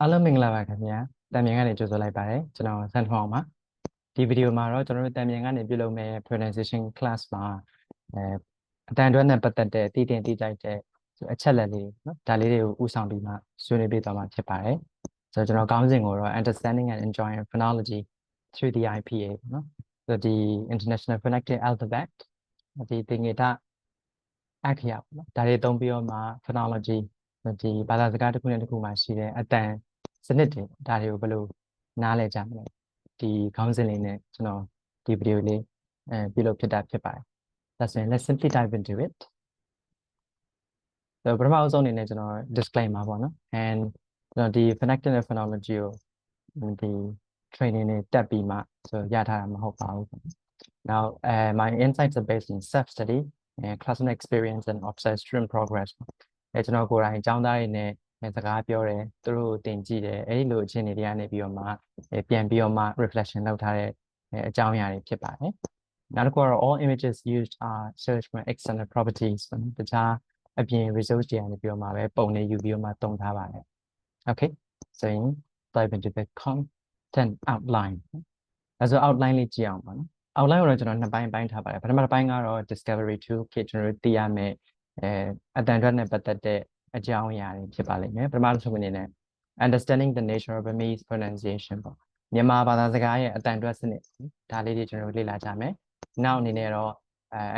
အားလုံးမင်္ဂလာပါခင်ဗျာတန်မြန်ကနေကြိုဆိုလိုက်ပါတယ်ကျွန်တော်စန်ထွန်းအောင်ပါဒီဗီဒီယိုမှာတော့ကျွန်တော်တို့တန်မြန်ကနေပြုလုပ်မယ့် pronunciation class မှာအတန်တွဲနဲ့ပတ်သက်တဲ့တည်တင်တည်ကြိုက်တဲ့အချက်လက်လေးနော်ဒါလေးတွေကိုဥဆောင်ပြီးမှဆွေးနွေးပေးသွားမှာဖြစ်ပါတယ်ဆိုတော့ကျွန်တော်ခေါင်းစဉ်ကိုတော့ understanding and enjoying phonology through the IPA နော်ဆိုတော့ဒီ International Phonetic Alphabet ဒီသင်္ကေတအခရာပေါ့နော်ဒါတွေသုံးပြီးတော့မှ phonology ဒီဘာသာစကားတစ်ခုနဲ့တစ်ခုမှာရှိတဲ့အတန်စနစ်တွေဒါတွေကိုဘယ်လိုနားလည်ကြမလဲဒီခေါင်းစဉ်လေးနဲ့ကျွန်တော်ဒီဗီဒီယိုလေးပြုလုပ်ဖြစ်တာဖြစ်ပါတယ်ဒါဆိုရင် let's simply dive into it ဆိုတော့ပထမအဆုံးအနေနဲ့ကျွန်တော် disclaimer ပေါ့နော် and ကျွန်တော်ဒီ phonetic နဲ့ phonology ကိုဒီ training နဲ့တက်ပြီးမှဆိုရထားတာမဟုတ်ပါဘူး now my insights are based on self study and classroom experience and observed student progress ကျွန်တော်ကိုယ်တိုင်အကြောင်းသားတွေနဲ့စကားပြောတယ်သူတို့တင်ကြည့်တယ်အဲ့ဒီလိုအခြေအနေတွေကနေပြီးတော့မှပြန်ပြီးတော့မှ reflection လုပ်ထားတဲ့အကြောင်းအရာတွေဖြစ်ပါတယ်နောက်တစ်ခုကတော့ all images used are search for external properties တခြားအပြင် resource တွေကနေပြီးတော့မှပဲပုံတွေယူပြီးတော့မှသုံးထားပါတယ် okay so dive into the content outline အဲဆို outline လေးကြည့်အောင်ပါနော် outline ကိုတော့ကျွန်တော်နှစ်ပိုင်းထားပါတယ်ပထမတစ်ပိုင်းကတော့ discovery tool ဖြစ်ကျွန်တော်တို့သိရမယ့်အတန်အတွက်နဲ့ပတ်သက်တဲ့အကြောင်းအရာတွေဖြစ်ပါလိမ့်မယ်ပထမဆုံးအနေနဲ့ understanding the nature of Burmese pronunciation ပေါ့မြန်မာဘာသာစကားရဲ့အတန်အတွက်စနစ်ဒါလေးတွေကျွန်တော်တို့လေ့လာကြမယ်နောက်အနေနဲ့တော့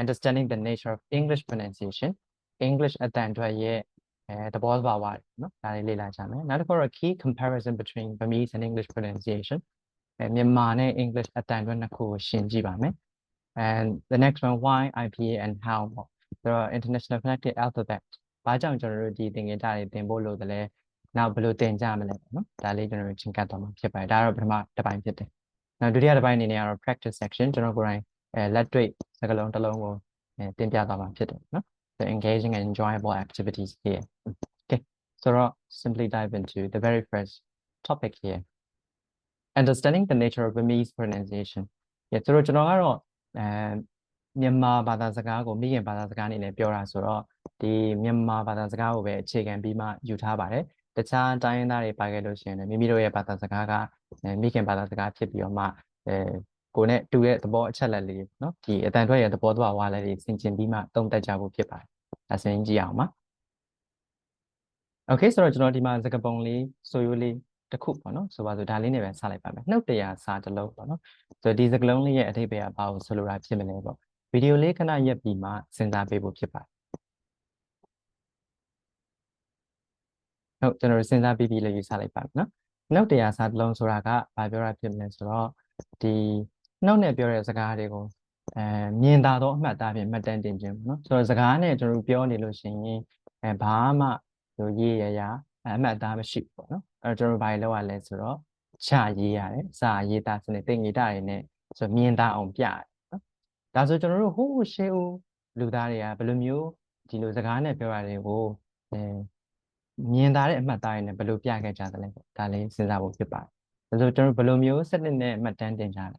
understanding the nature of English pronunciation English အတန်အတွက်ရဲ့သဘောသဘာဝနော်ဒါလေးလေ့လာကြမယ်နောက်တစ်ခုတော့ key comparison between Burmese and English pronunciation မြန်မာနဲ့ English အတန်အတွက်နှစ်ခုကိုရှင်းကြည့်ပါမယ် and the next one why IPA and how ပေါ့ဆိုတော့ International Phonetic Alphabet ဘာကြောင့်ကျွန်တော်တို့ဒီသင်္ကေတတွေသင်ဖို့လို့တလဲနောက်ဘယ်လိုသင်ကြမလဲပေါ့နော်ဒါလေးကျွန်တော်တို့ချင်းကပ်သွားမှာဖြစ်ပါတယ်ဒါကတော့ပထမတစ်ပိုင်းဖြစ်တယ်နောက်ဒုတိယတစ်ပိုင်းအနေနဲ့ကတော့ practice section ကျွန်တော်ကိုယ်တိုင်လက်တွေ့စကားလုံးတစ်လုံးကိုတင်ပြသွားမှာဖြစ်တယ်နော် the engaging and enjoyable activities here okay so simply dive into the very first topic here understanding the nature of Burmese pronunciation ဆိုတော့ကျွန်တော်ကတော့မြန်မာဘာသာစကားကိုမိခင်ဘာသာစကားအနေနဲ့ပြောတာဆိုတော့ဒီမြန်မာဘာသာစကားကိုပဲအခြေခံပြီးမှယူထားပါတယ်တခြားတိုင်းရင်းသားတွေပါခဲ့လို့ရှိရင်လည်းမိမိတို့ရဲ့ဘာသာစကားကမိခင်ဘာသာစကားဖြစ်ပြီးတော့မှကိုယ်နဲ့တူတဲ့သဘောအချက်လက်လေးနော်ဒီအတန်ထွက်ရဲ့သဘောသဘာဝလေးတွေဆင်ခြင်ပြီးမှသုံးသပ်ကြဖို့ဖြစ်ပါတယ်ဒါဆိုရင်ကြည့်အောင်ပါ okay ဆိုတော့ကျွန်တော်ဒီမှာစကားပုံလေးဆိုရိုးလေးတစ်ခုပေါ့နော်ဆိုပါစို့ဒါလေးနဲ့ပဲစလိုက်ပါမယ်နှုတ်တရားစာတစ်လုံးပေါ့နော်ဆိုတော့ဒီစကားလုံးလေးရဲ့အဓိပ္ပာယ်ကဘာကိုဆိုလိုတာဖြစ်မလဲပေါ့ဗီဒီယိုလေးခဏရပ်ပြီးမှစဉ်းစားပေးဖို့ဖြစ်ပါတယ်ဟုတ်ကျွန်တော်စဉ်းစားပြီးလည်းယူဆလိုက်ပါမယ်နော်နှုတ်တရားစာတစ်လုံးဆိုတာကဘာပြောတာဖြစ်မလဲဆိုတော့ဒီနှုတ်နဲ့ပြောတဲ့စကားတွေကိုမြင်သာသောအမှတ်အသားဖြင့်မှတ်တမ်းတင်ခြင်းပေါ့နော်ဆိုတော့စကားနဲ့ကျွန်တော်ပြောနေလို့ရှိရင်ဘာမှရေးရရအမှတ်အသားမရှိဘူးပေါ့နော်အဲ့တော့ကျွန်တော်ဘာလုပ်ရလဲဆိုတော့ချရေးရတယ်စာရေးသားစနစ်သင်္ကေတတွေနဲ့ဆိုမြင်သာအောင်ပြရတယ်နော်ဒါဆိုကျွန်တော်တို့ဟိုးရှေးဦးလူသားတွေကဘယ်လိုမျိုးဒီလိုစကားနဲ့ပြောရတယ်ကိုမြင်သာတဲ့အမှတ်အသားတွေနဲ့ဘယ်လိုပြခဲ့ကြသလဲပေါ့ဒါလေးစဉ်းစားဖို့ဖြစ်ပါတယ်ဒါဆိုကျွန်တော်ဘယ်လိုမျိုးစနစ်နဲ့မှတ်တမ်းတင်ကြလဲ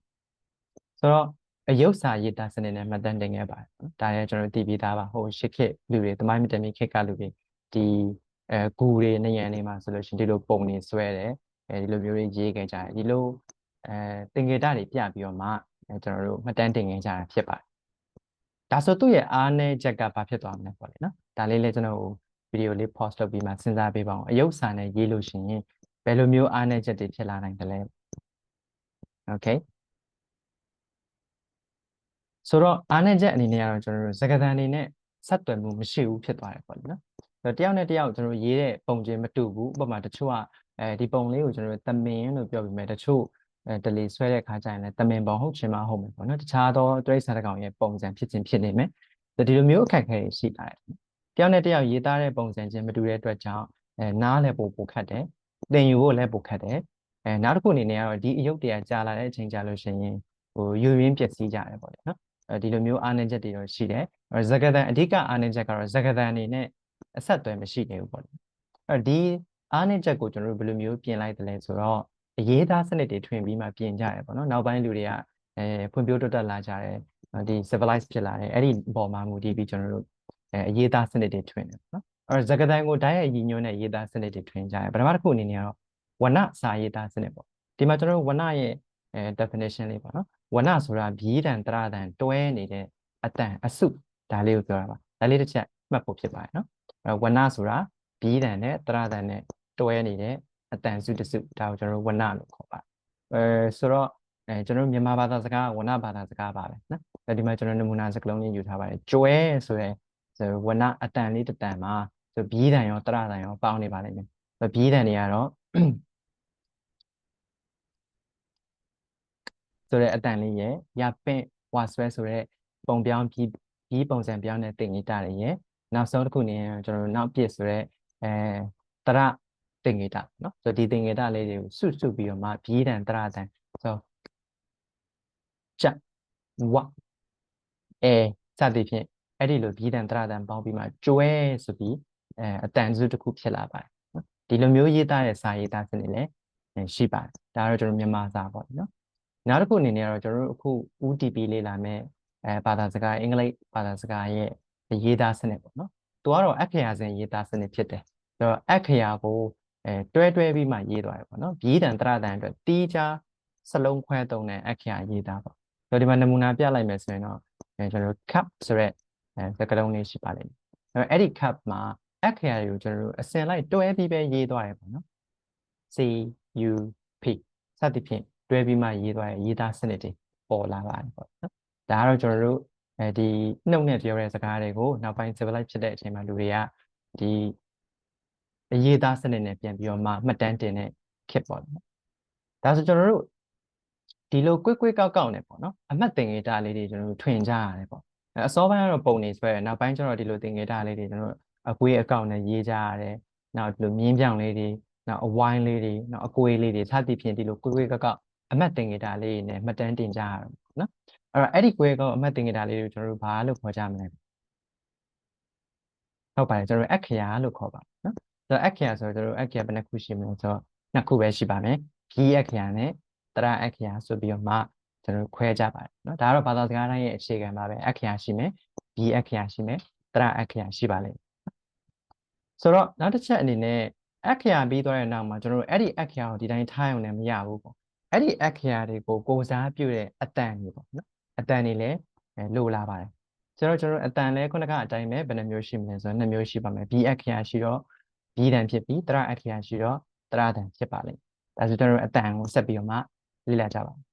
ဆိုတော့အယုတ်စာရေးသားစနစ်နဲ့မှတ်တမ်းတင်ခဲ့ပါတယ်နော်ဒါလည်းကျွန်တော်သိပြီးသားပါဟိုရှစ်ခေတ်လူတွေသမိုင်းမတမီခေတ်ကလူတွေဒီဂူတွေနေရန်နေမှာဆိုလို့ရှိရင်ဒီလိုပုံနေဆွဲတယ်ဒီလိုမျိုးတွေရေးခဲ့ကြတယ်ဒီလိုသင်္ကေတတွေပြပြီးတော့မှကျွန်တော်တို့မှတ်တမ်းတင်ခဲ့ကြတာဖြစ်ပါတယ်ဒါဆိုသူ့ရဲ့အားနည်းချက်ကဘာဖြစ်သွားမလဲပေါ့လေနော်ဒါလေးလည်းကျွန်တော်ဗီဒီယိုလေး pause လုပ်ပြီးမှစဉ်းစားပေးပါအောင်အယုတ်စာနဲ့ရေးလို့ရှိရင်ဘယ်လိုမျိုးအားနည်းချက်တွေဖြစ်လာနိုင်တယ်လဲ okay ဆိုတော့အားနည်းချက်အနေနဲ့ကတော့ကျွန်တော်တို့စကားသံတွေနဲ့ဆက်သွယ်မှုမရှိဘူးဖြစ်သွားတယ်ပေါ့လေနော်တယောက်နဲ့တယောက်ကျွန်တော်ရေးတဲ့ပုံချင်းမတူဘူးဥပမာတချို့ကဒီပုံလေးကိုကျွန်တော်တို့သမင်လို့ပြောပြီးမယ်တချို့တလီဆွဲတဲ့ခါကျရင်လည်းသမင်ပုံဟုတ်ချင်မှဟုတ်မယ်ပေါ့နော်တခြားသောတိရစ္ဆာန်တစ်ကောင်ရဲ့ပုံစံဖြစ်ချင်းဖြစ်နေမယ်ဒီလိုမျိုးအခက်အခဲရှိလာတယ်တယောက်နဲ့တယောက်ရေးသားတဲ့ပုံစံချင်းမတူတဲ့အတွက်ကြောင့်နားလည်းပိုခတ်တယ်သင်ယူဖို့လည်းပိုခတ်တယ်နောက်တစ်ခုအနေနဲ့ကတော့ဒီအယုတ်တရားကြာလာတဲ့အချိန်ကြာလို့ရှိရင်ယူရင်းပျက်စီးကြတယ်ပေါ့လေနော်ဒီလိုမျိုးအားနည်းချက်တွေတော့ရှိတယ်စကားသံအဓိကအားနည်းချက်ကတော့စကားသံအနေနဲ့အဆက်အသွယ်မရှိနေဘူးပေါ့လေဒီအားနည်းချက်ကိုကျွန်တော်တို့ဘယ်လိုမျိုးပြင်လိုက်တယ်လဲဆိုတော့အရေးသားစနစ်တွေထွင်ပြီးမှပြင်ကြရတယ်ပေါ့နော်နောက်ပိုင်းလူတွေကဖွံ့ဖြိုးတိုးတက်လာကြတယ်ဒီ civilize ဖြစ်လာတယ်အဲ့ဒီအပေါ်မှာမူတည်ပြီးကျွန်တော်တို့အရေးသားစနစ်တွေထွင်တယ်ပေါ့နော်စကားသံကိုဓာတ်ရိုက်ရည်ညွှန်းတဲ့ရေးသားစနစ်တွေထွင်ကြတယ်ပထမတစ်ခုအနေနဲ့ကတော့ ဝနစာရေးသားစနစ်ပေါ့ဒီမှာကျွန်တော်တို့ဝနရဲ့ definition လေးပေါ့နော်ဝနဆိုတာဘီးတန်တရတန်တွဲနေတဲ့အတန်အစုဒါလေးကိုပြောတာပါဒါလေးတစ်ချက်မှတ်ဖို့ဖြစ်ပါတယ်နော်ဝနဆိုတာဘီးတန်နဲ့တရတန်နဲ့တွဲနေတဲ့အတန်စုတစ်စုဒါကိုကျွန်တော်တို့ဝနလို့ခေါ်ပါတယ်ဆိုတော့ကျွန်တော်တို့မြန်မာဘာသာစကားဝနဘာသာစကားပါပဲနော်ဒီမှာကျွန်တော်နမူနာစကားလုံးလေးယူထားပါတယ်ကျွဲဆိုတဲ့ဝနအတန်လေးတစ်တန်မှာဆိုဘီးတန်ရောတရတန်ရောပေါင်းနေပါလိမ့်မယ်ဘီးတန်တွေကတော့ဆိုတဲ့အတန်လေးရဲ့ရပင့်ဝါဆွဲဆိုတဲ့ပုံပြောင်းပြီးပုံစံပြောင်းတဲ့တင်ဂီတတွေရဲ့နောက်ဆုံးတစ်ခုနေကျွန်တော်တို့နောက်ပြစ်ဆိုတဲ့တရတင်ဂီတနော်ဆိုဒီတင်ဂီတလေးတွေကိုစုပြီးတော့မှဘီးတန်တရတန်ဆိုချက်ဝစသည်ဖြင့်အဲ့ဒီလိုဘီးတန်တရတန်ပေါင်းပြီးမှကျွဲဆိုပြီးအတန်စုတစ်ခုဖြစ်လာပါတယ်နော်ဒီလိုမျိုးရေးသားတဲ့စာရေးသားစနစ်လည်းရှိပါတယ်ဒါတော့ကျွန်တော်မြန်မာစာပေါ့နော်နောက်တစ်ခုအနေနဲ့ကတော့ကျွန်တော်တို့အခု UTP လေးလာမယ်ဘာသာစကားအင်္ဂလိပ်ဘာသာစကားရဲ့ရေးသားစနစ်ပေါ့နော်သူကတော့အခရာစဉ်ရေးသားစနစ်ဖြစ်တယ်ဆိုတော့အခရာကိုတွဲပြီးမှရေးသွားတယ်ပေါ့နော်ဘီးတန်တရတန်အတွက်တီးခြားစလုံးခွဲသုံးတဲ့အခရာရေးသားပေါ့ဆိုတော့ဒီမှာနမူနာပြလိုက်မယ်ဆိုရင်တော့ကျွန်တော်တို့ cup ဆိုတဲ့စကားလုံးလေးရှိပါလိမ့်မယ်အဲ့ဒီ cup မှာအခရာတွေကိုကျွန်တော်တို့အစဉ်လိုက်တွဲပြီးပဲရေးသွားတယ်ပေါ့နော် C U P စသဖြင့်တွဲပြီးမှရေးသွားတဲ့ရေးသားစနစ်တွေပေါ်လာပါတယ်ပေါ့နော်ဒါကတော့ကျွန်တော်တို့ဒီနှုတ်နဲ့ပြောတဲ့စကားတွေကိုနောက်ပိုင်း civilize ဖြစ်တဲ့အချိန်မှာလူတွေကဒီရေးသားစနစ်နဲ့ပြန်ပြီးတော့မှမှတ်တမ်းတင်တဲ့ခေတ်ပေါ့နော်ဒါဆိုကျွန်တော်တို့ဒီလိုကွေ့ကောက်နေပေါ့နော်အမှတ်သင်္ကေတလေးတွေကျွန်တော်တို့ထွင်ကြရတယ်ပေါ့အစောပိုင်းကတော့ပုံနေဆွဲတယ်နောက်ပိုင်းကျတော့ဒီလိုသင်္ကေတလေးတွေကျွန်တော်တို့အကွေးအကောက်နဲ့ရေးကြရတယ်နောက်ဒီလိုမြင်းပြောင်လေးတွေနောက်အဝိုင်းလေးတွေနောက်အကွေးလေးတွေစသဖြင့်ဒီလိုကွေ့ကောက်အမှတ်သင်္ကေတလေးတွေနဲ့မှတ်တမ်းတင်ကြရတယ်နော်အဲ့ဒီကွေးကောက်အမှတ်သင်္ကေတလေးတွေကိုကျွန်တော်တို့ဘာလို့ခေါ်ကြမလဲဟုတ်ပါတယ်ကျွန်တော်တို့အခရာလို့ခေါ်ပါနော်ဆိုတော့အခရာဆိုတော့ကျွန်တော်တို့အခရာဘယ်နှခုရှိမလဲဆိုတော့နှစ်ခုပဲရှိပါမယ်ဘီးအခရာနဲ့တရအခရာဆိုပြီးတော့မှကျွန်တော်ခွဲကြပါတယ်เนาะဒါကတော့ဘာသာစကားတိုင်းရဲ့အခြေခံပါပဲအခရာရှိမယ်ဘီအခရာရှိမယ်တရအခရာရှိပါလိမ့်ဆိုတော့နောက်တစ်ချက်အနေနဲ့အခရာပြီးသွားတဲ့နောက်မှာကျွန်တော်တို့အဲ့ဒီအခရာကိုဒီတိုင်းထားရုံနဲ့မရဘူးပေါ့အဲ့ဒီအခရာတွေကိုကိုးစားပြုတဲ့အတန်တွေပေါ့နော်အတန်တွေလည်းလိုလာပါတယ်ဆိုတော့ကျွန်တော်တို့အတန်လဲခုနကအတိုင်းပဲဘယ်နှမျိုးရှိမလဲဆိုတော့2မျိုးရှိပါမယ်ဘီအခရာရှိတော့ဘီတန်ဖြစ်ပြီးတရအခရာရှိတော့တရတန်ဖြစ်ပါလိမ့်ဒါဆိုကျွန်တော်တို့အတန်ကိုဆက်ပြီးတော့မှလေ့လာကြပါမယ်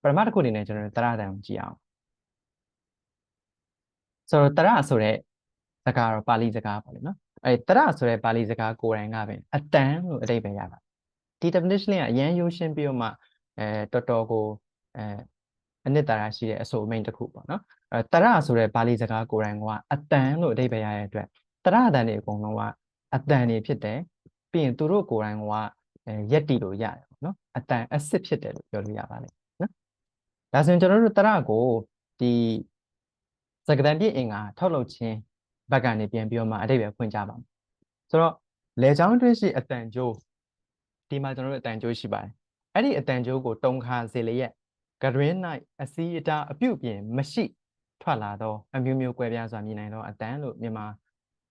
ပထမတစ်ခုအနေနဲ့ကျွန်တော်တို့တရတန်ကိုကြည့်အောင်ဆိုတော့တရဆိုတဲ့စကားတော့ပါဠိစကားပေါ့လေနော်တရဆိုတဲ့ပါဠိစကားကိုယ်တိုင်ကပဲအတန်လို့အဓိပ္ပာယ်ရတာဒီ definition လေးကအရန်ရိုးရှင်းပြီးတော့မှတော်တော်ကိုအနှစ်သာရရှိတဲ့အဆိုအမိန့်တစ်ခုပေါ့နော်တရဆိုတဲ့ပါဠိစကားကိုယ်တိုင်ကအတန်လို့အဓိပ္ပာယ်ရတဲ့အတွက်တရတန်တွေအကုန်လုံးကအတန်တွေဖြစ်တယ်ပြီးရင်သူတို့ကိုယ်တိုင်ကရက်တီလို့ရတယ်ပေါ့နော်အတန်အစစ်ဖြစ်တယ်လို့ပြောလို့ရပါလိမ့်နော်ဒါဆိုရင်ကျွန်တော်တို့တရကိုဒီစကားတန်ပြည့်အင်္ဂါထုတ်လုပ်ခြင်းဘက်ကနေပြန်ပြီးတော့မှအဓိပ္ပာယ်ဖွင့်ကြပါမယ်ဆိုတော့လေချောင်းတွင်းရှိအတန်ကျိုးဒီမှာကျွန်တော်တို့အတန်ကျိုးရှိပါတယ်အဲ့ဒီအတန်ကျိုးကိုတုံခါစေလျက်ကတွင်း၌အစီအတာအပြုတ်ပြင်မရှိထွက်လာတော့အမျိုးမျိုးကွဲပြားစွာမြင်နိုင်တော့အတန်လို့မြန်မာ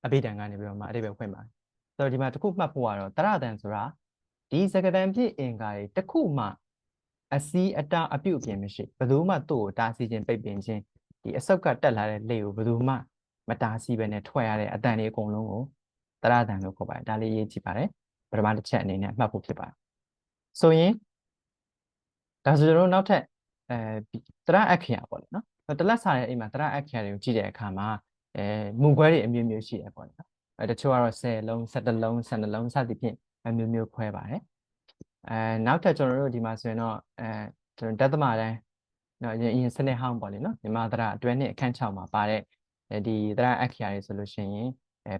အဘိဓမ္မာကနေပြီးတော့မှအဓိပ္ပာယ်ဖွင့်ပါတယ်ဆိုတော့ဒီမှာတစ်ခုမှတ်ဖို့ကတော့တရတန်ဆိုတာဒီစကားတန်ပြည့်အင်္ဂါတွေတစ်ခုမှအစီအတာအပြုတ်ပြင်မရှိဘယ်သူမှသူ့ကိုတားဆီးခြင်းပိတ်ပင်ခြင်းဒီအဆုတ်ကတက်လာတဲ့လေကိုဘယ်သူမှမတားဆီးပဲနဲ့ထွက်ရတဲ့အတန်တွေအကုန်လုံးကိုတရတန်လို့ခေါ်ပါတယ်ဒါလေးရေးကြည့်ပါတယ်ပထမတစ်ချက်အနေနဲ့မှတ်ဖို့ဖြစ်ပါတယ်ဆိုရင်ဒါဆိုကျွန်တော်တို့နောက်ထပ်တရအခရာပေါ့လေနော်တလက်စာရဲ့အိမ်မှာတရအခရာတွေကိုကြည့်တဲ့အခါမှာမူခွဲတွေအမျိုးမျိုးရှိတယ်ပေါ့နော်တချို့ကတော့10လုံး17လုံး12လုံးစသဖြင့်အမျိုးမျိုးခွဲပါတယ်နောက်ထပ်ကျွန်တော်တို့ဒီမှာဆိုရင်တော့ကျွန်တော်တသမတိုင်းနော်အရင်စနစ်ဟောင်းပေါ့လေနော်မြန်မာတရအတွဲနှစ်အခန်း6မှာပါတဲ့ဒီတရအခရာတွေဆိုလို့ရှိရင်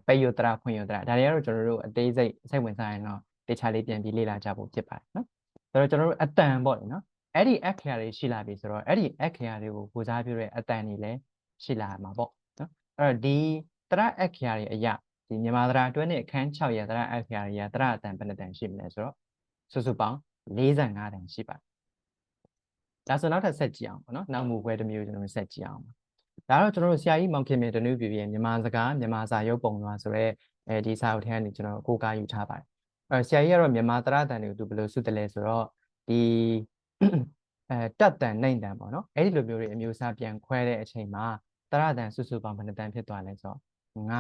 ပိတ်ယုတ်တရဖွင့်ယုတ်တရဒါတွေကတော့ကျွန်တော်တို့အသေးစိတ်ဝင်စားရင်တော့တခြားလေးပြန်ပြီးလေ့လာကြဖို့ဖြစ်ပါတယ်နော်ဆိုတော့ကျွန်တော်တို့အတန်ပေါ့လေနော်အဲ့ဒီအခရာတွေရှိလာပြီဆိုတော့အဲ့ဒီအခရာတွေကိုကိုစားပြုတဲ့အတန်တွေလည်းရှိလာမှာပေါ့နော်အဲ့တော့ဒီတရအခရာတွေအရာဒီမြန်မာတရအတွဲနှစ်အခန်း6ရဲ့တရအခရာတွေကတရအတန်ဘယ်နှတန်ရှိမလဲဆိုတော့စုစုပေါင်း45တန်ရှိပါတယ်ဒါဆိုနောက်ထပ်ဆက်ကြည့်အောင်ပေါ့နော်နောက်မူခွဲတစ်မျိုးကျွန်တော်ဆက်ကြည့်အောင်ဒါတော့ကျွန်တော်တို့ဆရာကြီးမောင်ခင်မြင့်တနည်းပြပြမြန်မာစကားမြန်မာစာရုပ်ပုံလွှာဆိုရဲဒီစာအုပ်ထဲကနေကျွန်တော်ကိုးကားယူထားပါတယ် ဆရာကြီးကတော့မြန်မာတရတန်တွေကိုသူဘယ်လိုစုတယ်လဲဆိုတော့ဒီတက်တန်နှိမ့်တန်ပေါ့နော်အဲ့ဒီလိုမျိုးတွေအမျိုးအစားပြန်ခွဲတဲ့အချိန်မှာတရတန်စုစုပေါင်းဘယ်နှတန်ဖြစ်သွားလဲဆိုတော့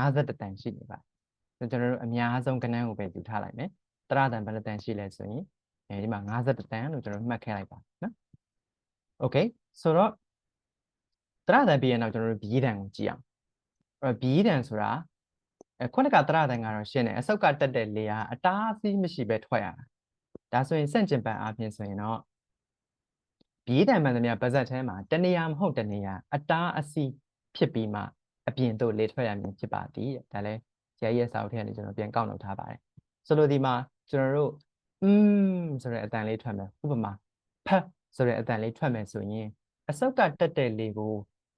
51တန်ရှိနေပါကျွန်တော်တို့အများဆုံးကဏ္ဍကိုပဲယူထားလိုက်မယ်တရတန်ဘယ်နှတန်ရှိလဲဆိုရင်ဒီမှာ51တန်လို့ကျွန်တော်မှတ်ခဲ့လိုက်ပါနော် Okay ဆိုတော့တရတန်ပြီးရင်တော့ကျွန်တော်တို့ဘီးတန်ကိုကြည့်အောင်ဘီးတန်ဆိုတာခုနကတရတန်ကတော့ရှင်းတယ်အစုပ်ကတက်တဲ့လေယာအတားအဆီးမရှိပဲထွက်ရတာဒါဆိုရင်စန့်ကျင်ဘက်အားဖြင့်ဆိုရင်တော့ဘီးတန်မှန်သမျှပါဇက်ထဲမှာတနေရာမဟုတ်တနေရာအတားအဆီးဖြစ်ပြီးမှအပြင်သို့လေထွက်ရမည်ဖြစ်ပါသည်ဒါလည်းဆရာကြီးရဲ့စာအုပ်ထဲကနေကျွန်တော်ပြန်ကောက်နှုတ်ထားပါတယ်ဆိုလိုဒီမှာကျွန်တော်တို့ဆိုတဲ့အတန်လေးထွက်မယ်ဥပမာဖတ်ဆိုတဲ့အတန်လေးထွက်မယ်ဆိုရင်အစုပ်ကတက်တဲ့လေကို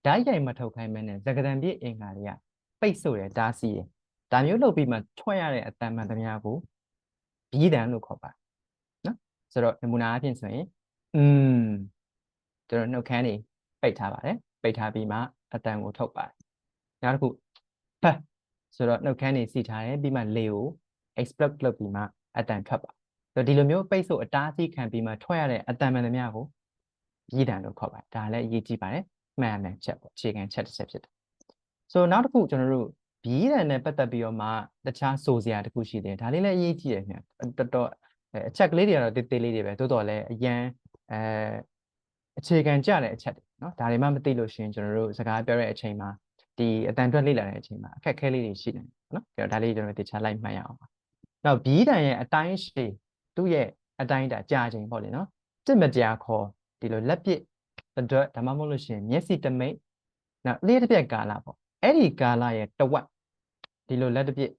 ဓာတ်ရိုက်မထုတ်ခိုင်းမနဲ့သက္ကတံပြည့်အင်္ဂါတွေကပိတ်ဆို့တယ်ဓာတ်စီးတယ်ဒါမျိုးလုပ်ပြီးမှထွက်ရတဲ့အတန်မှန်သမျှကိုဘီးတန်လို့ခေါ်ပါတယ်နော်ဆိုတော့နမူနာအဖြစ်ဆိုရင်ကျွန်တော်နှုတ်ခမ်းနေပိတ်ထားပါတယ်ပိတ်ထားပြီးမှအတန်ကိုထုတ်ပါတယ်နောက်တစ်ခုဖတ်ဆိုတော့နှုတ်ခမ်းနေစီထားတယ်ပြီးမှလေကို explode လုပ်ပြီးမှအတန်ထွက်ပါဆိုတော့ဒီလိုမျိုးပိတ်ဆို့အတားအဆီးခံပြီးမှထွက်ရတဲ့အတန်မှန်သမျှကိုဘီးတန်လို့ခေါ်ပါတယ်ဒါလည်းအရေးကြီးပါတယ်မှန်တယ်ချက်ပေါ့အခြေခံချက်တစ်ချက်ဖြစ်တယ်ဆိုတော့နောက်တစ်ခုကျွန်တော်တို့ဘီးတန်နဲ့ပတ်သက်ပြီးတော့မှတခြားဆိုစရာတစ်ခုရှိတယ်ဒါလေးလည်းအရေးကြီးတယ်ခင်ဗျတော်တော်အချက်ကလေးတွေကတော့တေးသေးလေးတွေပဲတိုးတော်လည်းအရန်အခြေခံကြတဲ့အချက်တွေเนาะဒါတွေမှမသိလို့ရှိရင်ကျွန်တော်တို့စကားပြောတဲ့အချိန်မှာဒီအတန်တွက်လေ့လာတဲ့အချိန်မှာအခက်အခဲလေးတွေရှိတယ်เนาะဒါလေးကျွန်တော်တို့တခြားလိုက်မှတ်ရအောင်ပါနောက်ဘီးတန်ရဲ့အတိုင်းရှည်သူ့ရဲ့အတိုင်းတာကြာချိန်ပေါ့လေเนาะစစ်မတရားခေါ်ဒီလိုလက်ပစ်အတွက်ဒါမှမဟုတ်လို့ရှိရင်မျက်စိတမိတ်နောက်လေးတစ်ပြက်ကာလပေါ့အဲ့ဒီကာလရဲ့တဝက်ဒီလိုလက်တစ်ပြက်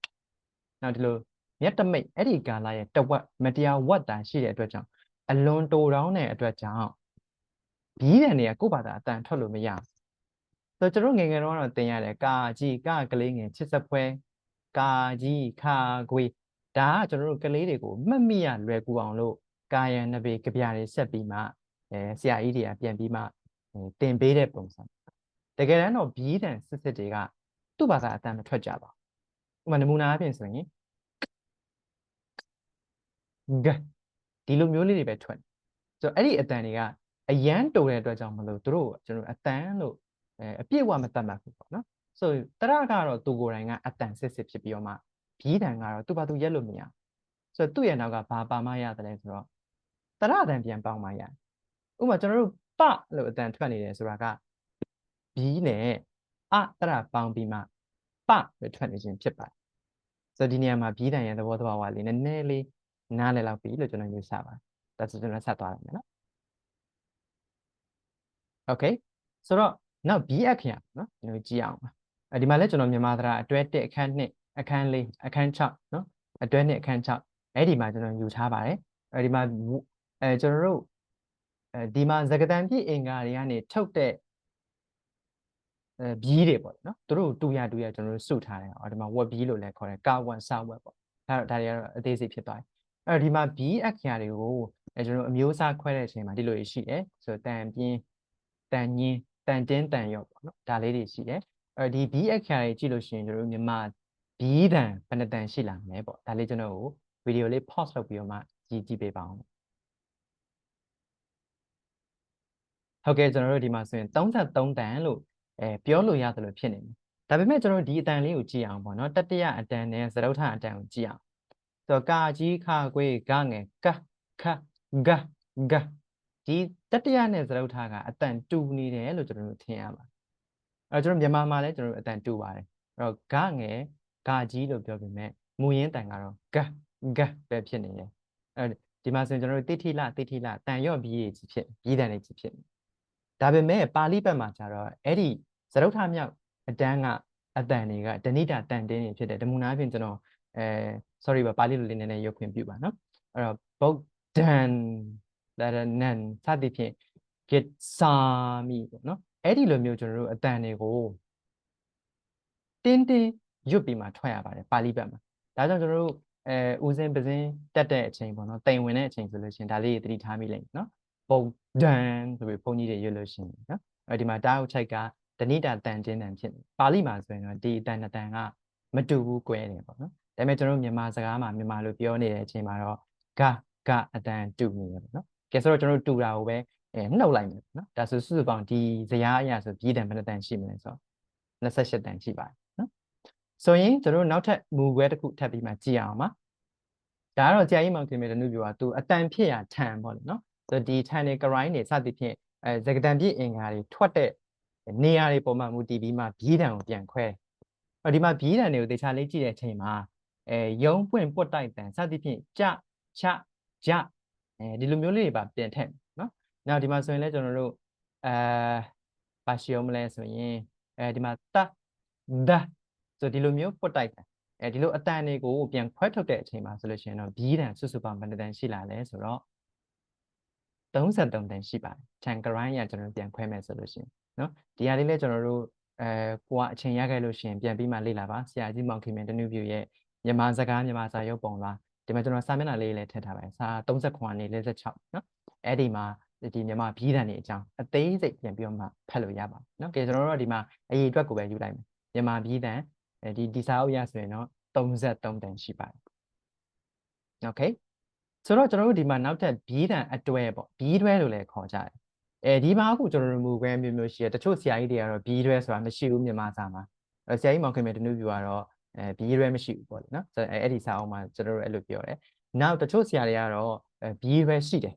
နောက်ဒီလိုမျက်တမိတ်အဲ့ဒီကာလရဲ့တဝက်မတရားဝတ်တာရှိတဲ့အတွက်ကြောင့်အလွန်တိုတောင်းတဲ့အတွက်ကြောင့်ဘီးတန်တွေကကိုယ့်ဘာသာအတန်ထွက်လို့မရဘူးဆိုတော့ကျွန်တော်ငယ်ငယ်တော့သင်ရတယ်ကာကြီးကကလေးငယ်ချစ်စပွဲကာကြီးခါခွေဒါကကျွန်တော်တို့ကလေးတွေကိုမှတ်မိရလွယ်ကူအောင်လို့ကာယံနဘေကြပြတွေဆက်ပြီးမှဆရာကြီးတွေကပြန်ပြီးမှသင်ပေးတဲ့ပုံစံတကယ်တမ်းတော့ဘီးတန်စစ်စစ်တွေကသူ့ဘာသာအတန်မထွက်ကြပါဘူးဥပမာနမူနာအဖြစ်ဆိုရင်ဂဒီလိုမျိုးလေးတွေပဲထွက်ဆိုတော့အဲ့ဒီအတန်တွေကအရန်တိုတဲ့အတွက်ကြောင့်မလို့တို့ကျွန်တော်အတန်လို့အပြည့်အဝမတတ်မှတ်ဘူးပေါ့နော်ဆိုတရကတော့သူကိုယ်တိုင်ကအတန်စစ်စစ်ဖြစ်ပြီးတော့မှဘီးတန်ကတော့သူ့ဘာသူရက်လို့မရဆိုတော့သူ့ရဲ့နောက်ကဘာပါမှရတယ်လဲဆိုတော့တရအတန်ပြန်ပေါင်းမှရတယ်ဥပမာကျွန်တော်တို့ပလို့အတန်ထွက်နေတယ်ဆိုတာကဘီးနဲ့အတရပေါင်းပြီးမှပလို့ထွက်နေခြင်းဖြစ်ပါတယ်ဆိုတော့ဒီနေရာမှာဘီးတန်ရဲ့သဘောတဘာဝလေးနည်းနည်းလေးနားလည်လောက်ပြီလို့ကျွန်တော်ယူဆပါတယ်ဒါဆိုကျွန်တော်ဆက်သွားရမယ်နော် Okay ဆိုတော့နောက် B အခရာနော်ကျွန်တော်ကြည့်အောင်ပါဒီမှာလဲကျွန်တော်မြန်မာသရာအတွဲ1အခန်း2အခန်း4အခန်း6နော်အတွဲ2အခန်း6အဲ့ဒီမှာကျွန်တော်ယူထားပါတယ်ဒီမှာကျွန်တော်တို့ဒီမှာစကားတန်ပြည့်အင်္ဂါတွေကနေထုတ်တဲ့ဘီးတွေပေါ့နော်သူတို့တူရကျွန်တော်တို့စုထားတယ်ဒီမှာဝက်ဘီးလို့လည်းခေါ်တယ်ကာဝမ်စာဝက်ပေါ့ဒါတွေကတော့အသေးစိတ်ဖြစ်သွားတယ်ဒီမှာဘီးအခရာတွေကိုကျွန်တော်အမျိုးအစားခွဲတဲ့အချိန်မှာဒီလိုရှိတယ်ဆိုတော့တန်ပြင်းတန်ညင်းတန်တင်းတန်ရော့ပေါ့နော်ဒါလေးတွေရှိတယ်ဒီဘီးအခရာတွေကြည့်လို့ရှိရင်ကျွန်တော်တို့မြန်မာဘီးတန်ဘယ်နှတန်ရှိလာမလဲပေါ့ဒါလေးကျွန်တော်ကိုဗီဒီယိုလေး pause လုပ်ပြီးတော့မှကြည့်ပေးပါအောင်ဟုတ်ကဲ့ကျွန်တော်တို့ဒီမှာဆိုရင်33တန်လို့ပြောလို့ရတယ်လို့ဖြစ်နေတယ်ဒါပေမဲ့ကျွန်တော်တို့ဒီအတန်လေးကိုကြည့်အောင်ပေါ့နော်တတိယအတန်နဲ့သရုပ်ထအတန်ကိုကြည့်အောင်ဆိုတော့ကာကြီးခါခွေးဂငယ်ကခဂဂဒီတတိယနဲ့သရုပ်ထကအတန်တူနေတယ်လို့ကျွန်တော်တို့ထင်ရပါကျွန်တော်မြန်မာမှာလည်းကျွန်တော်တို့အတန်တူပါတယ်အဲ့တော့ဂငယ်ဂကြီးလို့ပြောပေမဲ့မူရင်းတန်ကတော့ဂဂပဲဖြစ်နေတယ်ဒီမှာဆိုရင်ကျွန်တော်တို့တိထိလတန်ရော့ဘီးကြီးဖြစ်ဘီးတန်လေးကြီးဖြစ်ဒါပေမဲ့ပါဠိဘက်မှာကျတော့အဲ့ဒီသရုပ်ထမြောက်အတန်းကအတန်တွေကဒဏိတာတန်တင်းတွေဖြစ်တယ်ဓမ္မနာအပြင်ကျွန်တော်sorry ပါဠိလိုလေးနည်းနည်းရုပ်ခွင့်ပြုပါနော်အဲ့တော့ဗုဒ္ဓံဒါရနန်စသည်ဖြင့်ကိစာမိပေါ့နော်အဲ့ဒီလိုမျိုးကျွန်တော်တို့အတန်တွေကိုတင်းရွတ်ပြီးမှထွက်ရပါတယ်ပါဠိဘက်မှာဒါကြောင့်ကျွန်တော်တို့ဦးစင်းပစင်းတက်တဲ့အချိန်ပေါ့နော်တိမ်ဝင်တဲ့အချိန်ဆိုလို့ရှိရင်ဒါလေးတွေသတိထားမိလိမ့်မယ်နော်ဗုဒ္ဓံဆိုပြီးဘုန်းကြီးတွေရွတ်လို့ရှိရင်နော်ဒီမှာတားဟုတ်ချိုက်ကဒဏိတာတန်တင်းတန်ဖြစ်နေပါဠိမှာဆိုရင်တော့ဒီအတန်တန်ကမတူဘူးကွဲတယ်ပေါ့နော် ဒါပေမဲ့ကျွန်တော်မြန်မာစကားမှာမြန်မာလိုပြောနေတဲ့အချိန်မှာတော့ကအတန်တူနေတယ်ပေါ့နော်ကဲဆိုတော့ကျွန်တော်တူတာကိုပဲနှုတ်လိုက်မယ်နော်ဒါဆိုစုစုပေါင်းဒီဇယားအရာဆိုပြီးတန်ဘယ်နှတန်ရှိမလဲဆိုတော့28တန်ရှိပါတယ်နော်ဆိုရင်ကျွန်တော်နောက်ထပ်မူခွဲတစ်ခုထပ်ပြီးမှကြည့်အောင်ပါဒါကတော့ကြာကြီးမောင်ခင်မြေတနုပြောတာသူအတန်ဖြစ်ရာထန်ပေါ့လေနော်ဆိုဒီထန်တွေ grind တွေစသဖြင့်စကတန်ပြည့်အင်္ဂါတွေထွက်တဲ့နေရာတွေပေါ်မှာမူတည်ပြီးမှဘီးတန်ကိုပြန်ခွဲဒီမှာဘီးတန်တွေကိုသေချာလေးကြည့်တဲ့အချိန်မှာရုံးပွင့်ပွတ်တိုက်တန်စသဖြင့်ကြချကြဒီလိုမျိုးလေးတွေပါပြန်ထည့်နော်နောက်ဒီမှာဆိုရင်လည်းကျွန်တော်တို့ပါရှိအောင်မလဲဆိုရင်ဒီမှာတဒဆိုဒီလိုမျိုးပွတ်တိုက်တန်ဒီလိုအတန်တွေကိုပြန်ခွဲထုတ်တဲ့အချိန်မှာဆိုလို့ရှိရင်တော့ဘီးတန်စုစုပေါင်းဘယ်နှတန်ရှိလာလဲဆိုတော့33တန်ရှိပါတယ်။ခြံ grind ရကျွန်တော်ပြန်ခွဲမယ်ဆိုလို့ရှိရင်နော်ဒီဟာလေးလည်းကျွန်တော်တို့ကိုကအချိန်ရခဲ့လို့ရှိရင်ပြန်ပြီးမှလေ့လာပါဆရာကြီးမောင်ခင်မင်းတနုပြရဲ့မြန်မာစကားမြန်မာစာရုပ်ပုံလားဒီမှာကျွန်တော်စာမျက်နှာလေးလည်းထည့်ထားပါတယ်စာ39နဲ့46နော်အဲ့ဒီမှာဒီမြန်မာဘီးတန်တွေအကြောင်းအသေးစိတ်ပြန်ပြီးတော့မှဖတ်လို့ရပါနော်ကဲကျွန်တော်တို့ဒီမှာအရေးအတွက်ကိုပဲယူလိုက်မယ်မြန်မာဘီးတန်ဒီစာအုပ်ရဆိုရင်တော့33တန်ရှိပါတယ်โอเคဆိုတော့ကျွန်တော်တို့ဒီမှာနောက်ထပ်ဘီးတန်အတွဲပေါ့ဘီးတွဲလို့လည်းခေါ်ကြတယ်ဒီမှာအခုကျွန်တော်တို့မူခွဲမျိုးမျိုးရှိတယ်တချို့ဆရာကြီးတွေကတော့ဘီးတွဲဆိုတာမရှိဘူးမြန်မာစာမှာဆရာကြီးမောင်ခင်မြေတနုပြောကတော့ဘီးတွဲမရှိဘူးပေါ့လေနော်အဲ့ဒီစာအုပ်မှာကျွန်တော်တို့အဲ့လိုပြောတယ်နောက်တချို့ဆရာတွေကတော့ဘီးတွဲရှိတ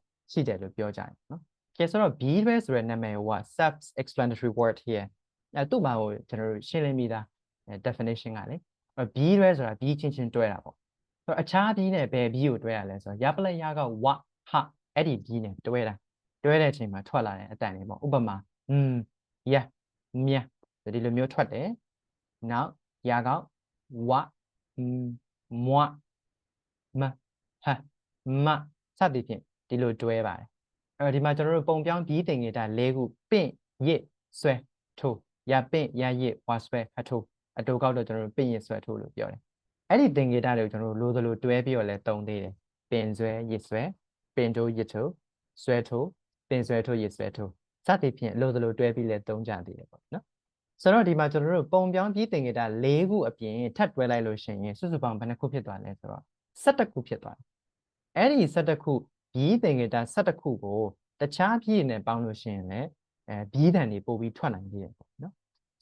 ယ်လို့ပြောကြတယ်နော်ကဲဆိုတော့ဘီးတွဲဆိုတဲ့နာမည်က self explanatory word here သူ့မှာကိုကျွန်တော်တို့ရှင်းလင်းပြီးသားdefinition ကလေဘီးတွဲဆိုတာဘီးချင်းတွဲတာပေါ့အခြားဘီးနဲ့ဘယ်ဘီးကိုတွဲရလဲဆိုတော့ရပလက်ရကဝဟအဲ့ဒီဘီးနဲ့တွဲတဲ့အချိန်မှာထွက်လာတဲ့အတန်တွေပေါ့ဥပမာရမြဒီလိုမျိုးထွက်တယ်နောက်ရကဝမွမဟမစသည်ဖြင့်ဒီလိုတွဲပါတယ်ဒီမှာကျွန်တော်တို့ပုံပြောင်းဘီးသင်္ကေတ၄ခုပင့်ရစ်ဆွဲထိုးရပင့်ရရစ်ဝါဆွဲအထိုးအတိုးကောက်တော့ကျွန်တော်တို့ပင့်ရစ်ဆွဲထိုးလို့ပြောတယ်အဲ့ဒီသင်္ကေတတွေကိုကျွန်တော်တို့လိုသလိုတွဲပြီးတော့လည်းတုံးသေးတယ်ပင်ဆွဲရစ်ဆွဲပင်ထိုးရစ်ထိုးဆွဲထိုးပင်ဆွဲထိုးရစ်ဆွဲထိုးစသဖြင့်လိုသလိုတွဲပြီးလည်းတုံးကြသေးတယ်ပေါ့နော်ဆိုတော့ဒီမှာကျွန်တော်တို့ပုံပြောင်းပြီးသင်္ကေတ၄ခုအပြင်ထပ်တွဲလိုက်လို့ရှိရင်စုစုပေါင်းဘယ်နှခုဖြစ်သွားလဲဆိုတော့17ခုဖြစ်သွားတယ်အဲ့ဒီ17ခုပြီးသင်္ကေတ17ခုကိုတခြားပြီးနဲ့ပေါင်းလို့ရှိရင်လည်းပြီးတန်တွေပို့ပြီးထွက်နိုင်သေးတယ်ပေါ့နော်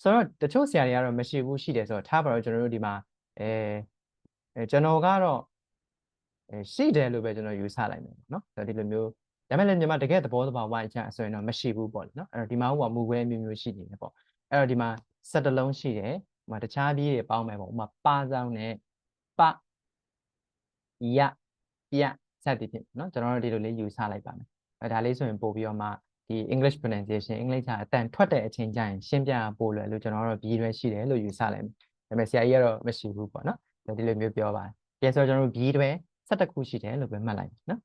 ဆိုတော့တချို့ဆရာတွေကတော့မရှိဘူးရှိတယ်ဆိုတော့ထားပါတော့ကျွန်တော်တို့ဒီမှာကျွန်တော်ကတော့ရှိတယ်လို့ပဲကျွန်တော်ယူဆလိုက်မယ်နော်ဒီလိုမျိုးဒါပေမဲ့လည်းမြန်မာတကယ်သဘောဝိုင်းချဆိုရင်တော့မရှိဘူးပေါ့နော်အဲ့တော့ဒီမှာဟိုကမူခွဲမျိုးမျိုးရှိနေတယ်ပေါ့အဲ့တော့ဒီမှာ17လုံးရှိတယ်ဒီမှာတခြားပြီးတွေပေါင်းမယ်ပေါ့ဥပမာပါဆောင်နဲ့ပရပြစသည်ဖြင့်နော်ကျွန်တော်တို့ဒီလိုလေးယူဆလိုက်ပါမယ်ဒါလေးဆိုရင်ပို့ပြီးတော့မှဒီ English pronunciation အင်္ဂလိပ်စာအတန်ထွက်တဲ့အချိန်ကျရင်ရှင်းပြပို့လွယ်လို့ကျွန်တော်တို့ဘီးတွဲရှိတယ်လို့ယူဆလိုက်မယ်ဒါပေမဲ့ဆရာကြီးကတော့မရှိဘူးပေါ့နော်ဒီလိုမျိုးပြောပါတယ်ဆိုတော့ကျွန်တော်တို့ဘီးတွဲ17ခုရှိတယ်လို့ပဲမှတ်လိုက်နော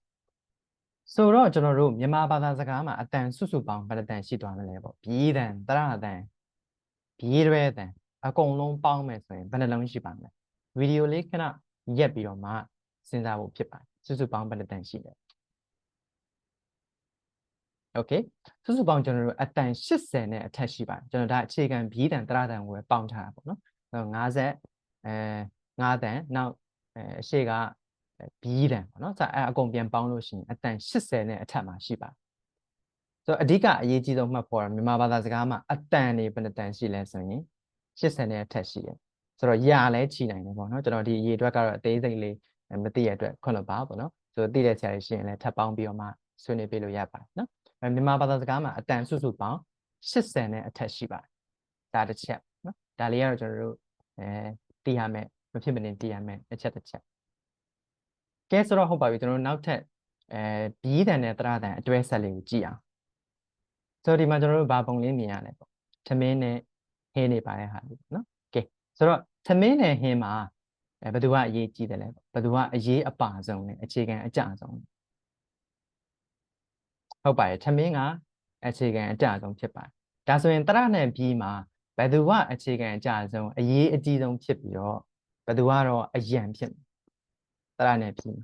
်ဆိုတော့ကျွန်တော်တို့မြန်မာဘာသာစကားမှာအတန်စုစုပေါင်းဘယ်နှတန်ရှိသွားမလဲပေါ့ဘီးတန်တရတန်ဘီးတွဲတန်အကုန်လုံးပေါင်းမယ်ဆိုရင်ဘယ်နှလုံးရှိပါမလဲဗီဒီယိုလေးခဏရက်ပြီးတော့မှစဉ်းစားဖို့ဖြစ်ပါတယ်စုစုပေါင်းဘယ်နှတန်ရှိလဲโอเคစုစုပေါင်းကျွန်တော်တို့အတန်80နဲ့အထက်ရှိပါတယ်ကျွန်တော်ဒါအခြေခံဘီးတန်တရတန်ကိုပဲပေါင်းထားတာပေါ့နော်50 5တန်နောက်အရှိကဘီးတန်ပေါ့နော်အကုန်ပြန်ပေါင်းလို့ရှိရင်အတန်80နဲ့အထက်မှာရှိပါတယ်ဆိုတော့အဓိကအရေးကြီးဆုံးမှတ်ဖို့ရမြန်မာဘာသာစကားမှာအတန်တွေဘယ်နှတန်ရှိလဲဆိုရင်80နဲ့အထက်ရှိတယ်ဆိုတော့ရာလည်းချီနိုင်တယ်ပေါ့နော်ကျွန်တော်ဒီအရေးအတွက်ကတော့အသေးစိတ်လေးမသိရအတွက်ခွင့်လွှတ်ပါပေါ့နော်ဆိုတော့သိတဲ့ဆရာတွေရှိရင်လည်းထပ်ပေါင်းပြီးတော့မှဆွေးနွေးပေးလို့ရပါတယ်နော်မြန်မာဘာသာစကားမှာအတန်စုစုပေါင်း80နဲ့အထက်ရှိပါတယ်ဒါတစ်ချက်နော်ဒါလေးကတော့ကျွန်တော်တို့သိရမယ်မဖြစ်မနေသိရမယ်တစ်ချက်ကဲဆိုတော့ဟုတ်ပါပြီကျွန်တော်တို့နောက်ထပ်ဘီးတန်နဲ့တရတန်အတွဲဆက်လေးကိုကြည့်အောင်ဆိုတော့ဒီမှာကျွန်တော်တို့ဘာပုံလေးမြင်ရလဲပေါ့သမင်းနဲ့ဟင်းနေပါတဲ့ဟာလေးနော်ကဲဆိုတော့သမင်းနဲ့ဟင်းမှာဘယ်သူကအရေးကြီးတယ်လဲဘယ်သူကအရေးအပါဆုံးလဲအခြေခံအကျဆုံးဟုတ်ပါတယ်သမင်းကအခြေခံအကျဆုံးဖြစ်ပါတယ်ဒါဆိုရင်တရနဲ့ဘီးမှာဘယ်သူကအခြေခံအကျဆုံးအရေးအကြီးဆုံးဖြစ်ပြီးတော့ဘယ်သူကတော့အရန်ဖြစ်တရနဲ့ဘီးမှာ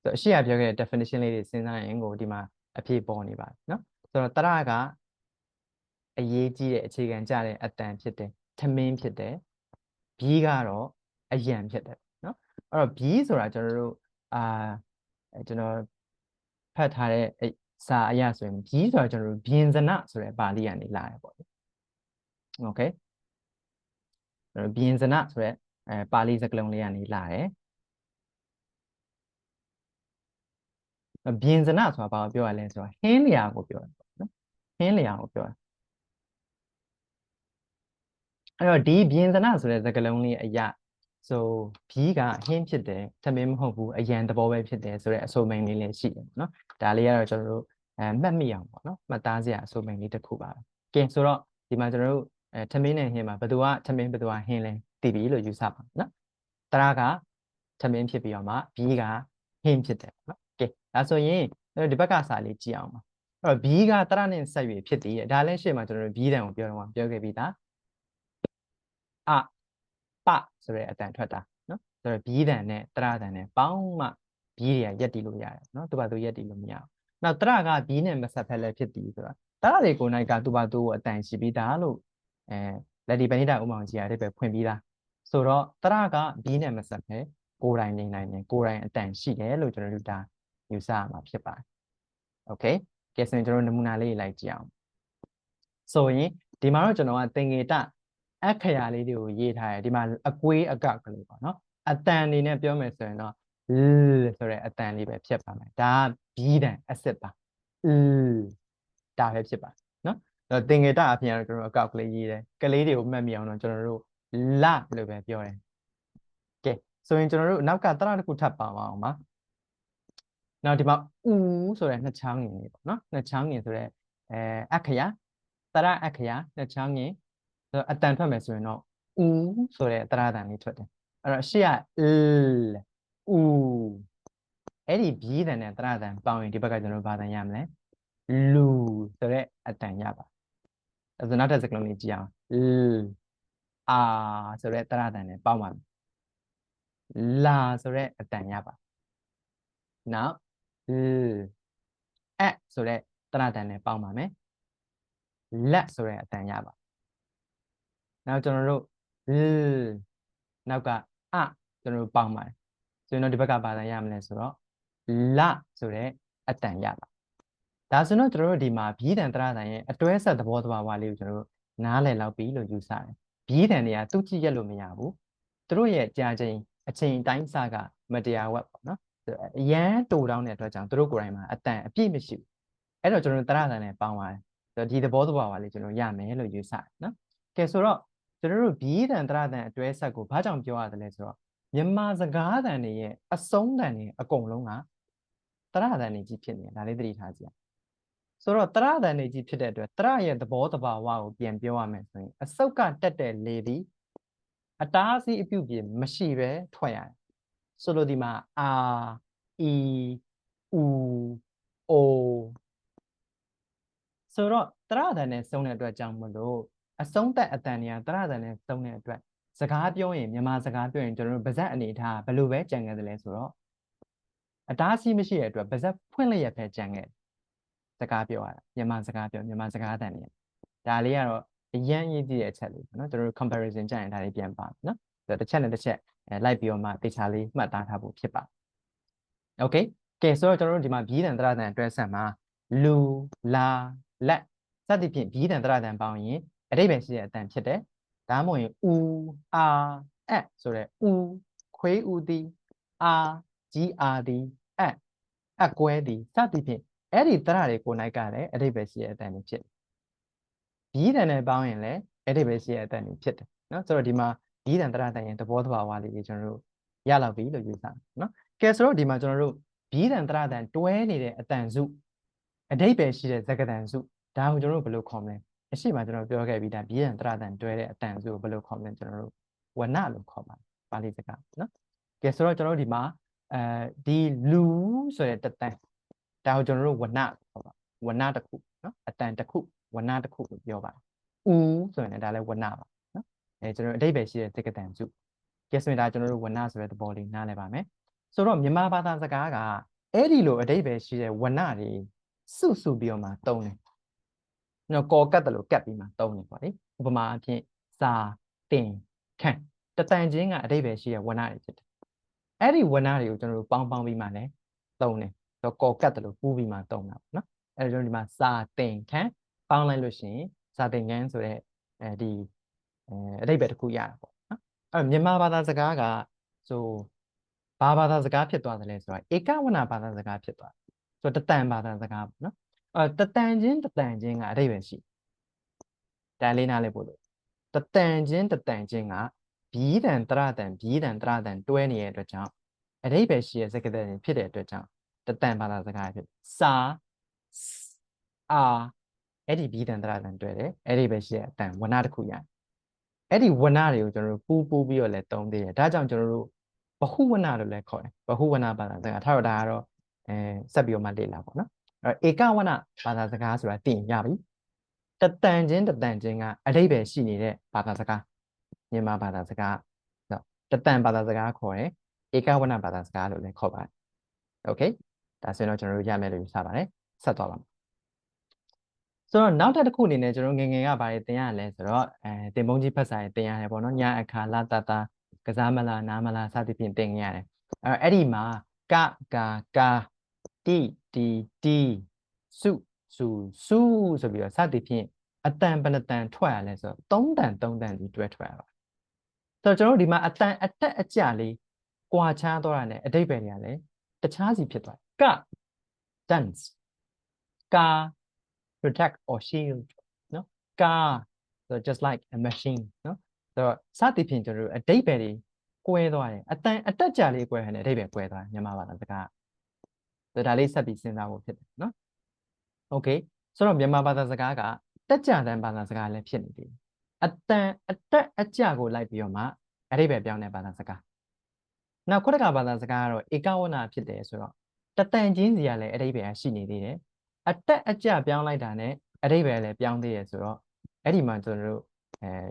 ဆိုတော့အရှိရပြောခဲ့တဲ့ definition လေးတွေစဉ်းစားရင်ကိုဒီမှာအဖြေပေါ်နေပါတယ်နော်ဆိုတော့တရကအရေးကြီးတဲ့အခြေခံကျတဲ့အတန်ဖြစ်တယ်ထမင်းဖြစ်တယ်ဘီးကတော့အရန်ဖြစ်တယ် အဲ့တော့ B ဆိုတာကျွန်တော်တို့ကျွန်တော်ဖတ်ထားတဲ့စာအရာဆိုရင် B ဆိုတာကျွန်တော်တို့ပြင်စနဆိုတဲ့ပါဠိကနေလာတယ်ပေါ့လေ။ Okay ပြင်စနဆိုတဲ့ပါဠိစကားလုံးလေးကနေလာတယ်ပြင်စနဆိုတာဘာကိုပြောရလဲဆိုတော့ဟင်းလျာကိုပြောတယ်ပေါ့နော်ဟင်းလျာကိုပြောတယ်အဲ့တော့ဒီပြင်စနဆိုတဲ့စကားလုံးလေးအရာဆိုဘီးကဟင်းဖြစ်တယ်သမင်းမဟုတ်ဘူးအရန်သဘောပဲဖြစ်တယ်ဆိုတဲ့အဆိုမိန်လေးလည်းရှိတယ်ပေါ့နော်ဒါလေးကတော့ကျွန်တော်တို့မှတ်မိအောင်ပေါ့နော်မှတ်သားစရာအဆိုမိန်လေးတစ်ခုပါပဲကဲဆိုတော့ဒီမှာကျွန်တော်တို့သမင်းနဲ့ဟင်းမှာဘယ်သူကသမင်းဘယ်သူကဟင်းလဲသိပြီလို့ယူဆပါနော်တရကသမင်းဖြစ်ပြီးတော့မှဘီးကဟင်းဖြစ်တယ်နော်ကဲဒါဆိုရင်ဒီဘက်ကစာလေးကြည့်အောင်ပါအဲ့တော့ဘီးကတရနဲ့ဆက်၍ဖြစ်တည်ဒါလည်းရှေ့မှာကျွန်တော်တို့ဘီးတန်ကိုပြောခဲ့ပြီးသားအပဆိုတဲ့အတန်ထွက်တာနော်ဆိုတော့ဘီးတန်နဲ့တရတန်နဲ့ပေါင်းမှဘီးတွေကရက်တည်လို့ရတယ်နော်သူ့ဘာသူရက်တည်လို့မရဘူးနောက်တရကဘီးနဲ့မဆက်ဖက်လည်းဖြစ်တည်ဆိုတော့တရတွေကိုနိုင်ကသူ့ဘာသူအတန်ရှိပြီးသားလို့လက်ဒီပဏိတာဥမောင်ကြီးရတယ်ပဲဖွင့်ပြီးသားဆိုတော့တရကဘီးနဲ့မဆက်ဖက်ကိုယ်တိုင်နေနိုင်တယ်ကိုယ်တိုင်အတန်ရှိတယ်လို့ကျွန်တော်တို့ဒါယူဆရမှာဖြစ်ပါတယ်โอเคကဲဆိုရင်ကျွန်တော်နမူနာလေးလိုက်ကြည့်အောင်ဆိုရင်ဒီမှာတော့ကျွန်တော်ကသင်္ကေတအခရာလေးတွေကိုရေးထားတယ်ဒီမှာအကွေးအကောက်ကလေးပေါ့နော်အတန်နေနဲ့ပြောမယ်ဆိုရင်တော့ဆိုတဲ့အတန်လေးပဲဖြစ်ပါမယ်ဒါကဘီးတန်အစစ်ပါဒါပဲဖြစ်ပါနော်သင်္ကေတအပြင်ကတော့ကျွန်တော်အကောက်ကလေးရေးတယ်ကလေးတွေကိုမှတ်မိအောင်တော့ကျွန်တော်တို့လလို့ပဲပြောတယ်ကဲဆိုရင်ကျွန်တော်တို့နောက်ကတရတစ်ခုထပ်ပါအောင်ပါနောက်ဒီမှာဦးဆိုတဲ့နှစ်ချောင်းငင်လေးပေါ့နော်နှစ်ချောင်းငင်ဆိုတဲ့အခရာတရအခရာနှစ်ချောင်းငင်အတန်ထွက်မယ်ဆိုရင်တော့ဦးဆိုတဲ့တရတန်လေးထွက်တယ်အဲ့တော့ရှေ့ကဦးအဲ့ဒီဘီးတန်နဲ့တရတန်ပေါင်းရင်ဒီဘက်ကကျွန်တော်ဘာတန်ရမလဲလူဆိုတဲ့အတန်ရပါအဲ့ဒါနောက်ထပ်စကားလုံးလေးကြည့်အောင်အာဆိုတဲ့တရတန်နဲ့ပေါင်းပါမယ်လာဆိုတဲ့အတန်ရပါနောက်ဆိုတဲ့တရတန်နဲ့ပေါင်းပါမယ်လက်ဆိုတဲ့အတန်ရပါနောက်ကျွန်တော်တို့နောက်ကအကျွန်တော်တို့ပေါင်းပါတယ်ဆိုရင်တော့ဒီဘက်ကဘာတန်ရမလဲဆိုတော့လဆိုတဲ့အတန်ရပါဒါဆိုတော့ကျွန်တော်တို့ဒီမှာဘီးတန်တရတန်ရဲ့အတွဲဆက်သဘောတဘာဝလေးကိုကျွန်တော်တို့နားလည်လောက်ပြီလို့ယူဆတယ်ဘီးတန်တွေကသူ့ကြည့်ရက်လို့မရဘူးသူတို့ရဲ့ကြာချိန်အချိန်တိုင်းစကမတရားဝက်ပေါ့နော်အရန်တူတောင်းတဲ့အတွက်ကြောင့်သူတို့ကိုယ်တိုင်မှာအတန်အပြည့်မရှိဘူးအဲ့တော့ကျွန်တော်တို့တရတန်နဲ့ပေါင်းပါတယ်ဒီသဘောတဘာဝလေးကျွန်တော်ရမယ်လို့ယူဆတယ်နော်ကဲဆိုတော့ကျွန်တော်တို့ဘီးတန်တရတန်အတွဲဆက်ကိုဘာကြောင့်ပြောရတယ်လဲဆိုတော့မြန်မာစကားတန်တွေရဲ့အဆုံးတန်တွေအကုန်လုံးကတရတန်တွေကြီးဖြစ်နေတယ်ဒါလေးသတိထားကြည့်ဆိုတော့တရတန်တွေကြီးဖြစ်တဲ့အတွက်တရရဲ့သဘောတဘာဝကိုပြန်ပြောရမယ်ဆိုရင်အစုပ်ကတက်တဲ့လေသည်အတားအဆီးအပြုတ်ပြမရှိပဲထွက်ရတယ်ဆိုလိုဒီမှာအာအီဥအိုဆိုတော့တရတန်နဲ့စုံတဲ့အတွက်ကြောင့်မလို့အဆုံးသက်အတန်တွေကတရတန်နဲ့စုံတဲ့အတွက်စကားပြောရင်မြန်မာစကားပြောရင်ကျွန်တော်တို့ဗဇက်အနေထားဘယ်လိုပဲကြံခဲ့တယ်လဲဆိုတော့အတားအဆီးမရှိတဲ့အတွက်ဗဇက်ဖွင့်လျက်ပဲကြံခဲ့စကားပြောရတာမြန်မာစကားပြောမြန်မာစကားတန်တွေဒါလေးကတော့အရန်ရေးကြည့်တဲ့အချက်လေးပေါ့နော်ကျွန်တော်တို့ comparison ကြရင်ဒါလေးပြန်ပါနော်တစ်ချက်နဲ့တစ်ချက်လိုက်ပြီးတော့မှတေချာလေးမှတ်သားထားဖို့ဖြစ်ပါ Okay ကဲဆိုတော့ကျွန်တော်တို့ဒီမှာဘီးတန်တရတန်အတွဲဆက်မှာလူလာလက်စသဖြင့်ဘီးတန်တရတန်ပေါင်းရင်အဓိပ္ပာယ်ရှိတဲ့အတန်ဖြစ်တယ်ဒါမှမဟုတ်ရင်ဦးအာဆိုတဲ့ဦးခွေးဦးသည်အာကြီးအာသည်အကွဲသည်စသဖြင့်အဲ့ဒီတရတွေကိုနိုင်ကလည်းအဓိပ္ပာယ်ရှိတဲ့အတန်တွေဖြစ်ဘီးတန်နဲ့ပေါင်းရင်လည်းအဓိပ္ပာယ်ရှိတဲ့အတန်တွေဖြစ်တယ်နော်ဆိုတော့ဒီမှာဘီးတန်တရတန်ရဲ့သဘောတဘာဝလေးတွေကျွန်တော်တို့ရလောက်ပြီလို့ယူဆနော်ကဲဆိုတော့ဒီမှာကျွန်တော်တို့ဘီးတန်တရတန်တွဲနေတဲ့အတန်စုအဓိပ္ပာယ်ရှိတဲ့စကားတန်စုဒါကိုကျွန်တော်တို့ဘယ်လိုခေါ်မလဲအရှိမကျွန်တော်ပြောခဲ့ပြီးဒါဘီးတန်တရတန်တွဲတဲ့အတန်စုကိုဘယ်လိုခေါ်မလဲကျွန်တော်တို့ဝဏလို့ခေါ်ပါတယ်ပါဠိစကားနော်ကဲဆိုတော့ကျွန်တော်တို့ဒီမှာဒီလူဆိုတဲ့တတန်ဒါကိုကျွန်တော်တို့ဝဏခေါ်ပါဝဏတစ်ခုနော်အတန်တစ်ခုဝဏတစ်ခုကိုပြောပါတယ်ဦးဆိုရင်ဒါလည်းဝဏပါနော်ကျွန်တော်အဓိပ္ပာယ်ရှိတဲ့စကားတန်စုကဲဆိုရင်ဒါကျွန်တော်တို့ဝဏဆိုတဲ့သဘောလေးနားလည်ပါမယ်ဆိုတော့မြန်မာဘာသာစကားကအဲ့ဒီလိုအဓိပ္ပာယ်ရှိတဲ့ဝဏတွေစုပြီးတော့မှသုံးတယ်နော်ကော်ကတ်တယ်လို့ကတ်ပြီးမှသုံးတယ်ပေါ့လေဥပမာအဖြစ်စာတင်ခန့်တတန်ချင်းကအဓိပ္ပာယ်ရှိတဲ့ဝဏတွေဖြစ်တယ် အဲ့ဒီဝဏတွေကိုကျွန်တော်တို့ပေါင်းပြီးမှလည်းသုံးတယ်တော့ကော်ကတ်တယ်လို့ပူးပြီးမှသုံးတာပေါ့နော်အဲ့တော့ကျွန်တော်ဒီမှာစာသင်ခန်းပေါင်းလိုက်လို့ရှိရင်စာသင်ခန်းဆိုတဲ့ဒီအဓိပ္ပာယ်တစ်ခုရတာပေါ့နော်အဲ့မြန်မာဘာသာစကားကဆိုဘာဘာသာစကားဖြစ်သွားတယ်လဲဆိုတော့ဧကဝဏဘာသာစကားဖြစ်သွားတယ်ဆိုတော့တတန်ဘာသာစကားပေါ့နော်တတန်ချင်းကအဓိပ္ပာယ်ရှိတန်လေးနားလေးပို့လို့တတန်ချင်းကဘီးတန်တရတန်တွဲနေတဲ့အတွက်ကြောင့်အဓိပ္ပာယ်ရှိတဲ့စကားတွေဖြစ်တဲ့အတွက်ကြောင့်တတန်ဘာသာစကားဖြစ်စာအာအဲ့ဒီဘီးတန်တရတန်တွဲတယ်အဲ့ဒီပဲရှိတဲ့အတန်ဝဏတစ်ခုရအဲ့ဒီဝဏတွေကိုကျွန်တော်တို့ပူးပြီးတော့လည်းသုံးသေးတယ်ဒါကြောင့်ကျွန်တော်တို့ဘဟုဝဏလို့လည်းခေါ်တယ်ဘဟုဝဏဘာသာစကားထားတော့ဒါကတော့ဆက်ပြီးတော့မှလေ့လာပေါ့နော်ဧကဝဏဘာသာစကားဆိုတာသိရင်ရပြီတတန်ချင်းကအဓိပ္ပာယ်ရှိနေတဲ့ဘာသာစကားမြန်မာဘာသာစကားတတန်ဘာသာစကားခေါ်တယ်ဧကဝဏဘာသာစကားလို့လည်းခေါ်ပါတယ်โอเคဒါဆိုရင်တော့ကျွန်တော်တို့ရမယ်လို့ယူဆပါတယ်ဆက်သွားပါမယ်ဆိုတော့နောက်တစ်ခုအနေနဲ့ကျွန်တော်ငယ်ကဘာတွေသင်ရလဲဆိုတော့တင်ပုံးကြီးဖတ်စာရေးသင်ရတယ်ပေါ့နော်ညအခါလာတတာကစားမလားနားမလားစသဖြင့်သင်ရတယ်အဲ့ဒီမှာကကာတိတီစုဆိုပြီးတော့စသဖြင့်အတန်ဘယ်နှတန်ထွက်ရလဲဆိုတော့3တန်ဒီတွဲထွက်ရပါဆိုတော့ကျွန်တော်တို့ဒီမှာအတန်အတက်အကျလေးကွာခြားသွားတာ ਨੇ အဓိပ္ပာယ်တွေကလည်းတခြားစီဖြစ်သွားက dance ကာ protect or shield နော်ကာ so just like a machine နော်ဆိုတော့စသည်ဖြင့်ကျွန်တော်တို့အဓိပ္ပာယ်တွေကွဲသွားတယ်အတန်အတက်ကြလေးကွဲဟန်တယ်အဓိပ္ပာယ်ကွဲသွားတယ်မြန်မာဘာသာစကားဆိုဒါလေးဆက်ပြီးစဉ်းစားဖို့ဖြစ်တယ်နော် okay ဆိုတော့မြန်မာဘာသာစကားကတက်ကြတဲ့ဘာသာစကားလည်းဖြစ်နေတယ်အတန်အတက်အကျကိုလိုက်ပြီးတော့မှအဓိပ္ပာယ်ပြောင်းတဲ့ဘာသာစကားနောက်ခုတကဘာသာစကားကတော့ဧကဝဏဖြစ်တယ်ဆိုတော့တတန်ချင်းစီကလည်းအဓိပ္ပာယ်ရှိနေသေးတယ်အတက်အကျပြောင်းလိုက်တာ ਨੇ အဓိပ္ပာယ်လည်းပြောင်းသေးရဆိုတော့အဲ့ဒီမှာကျွန်တော်တို့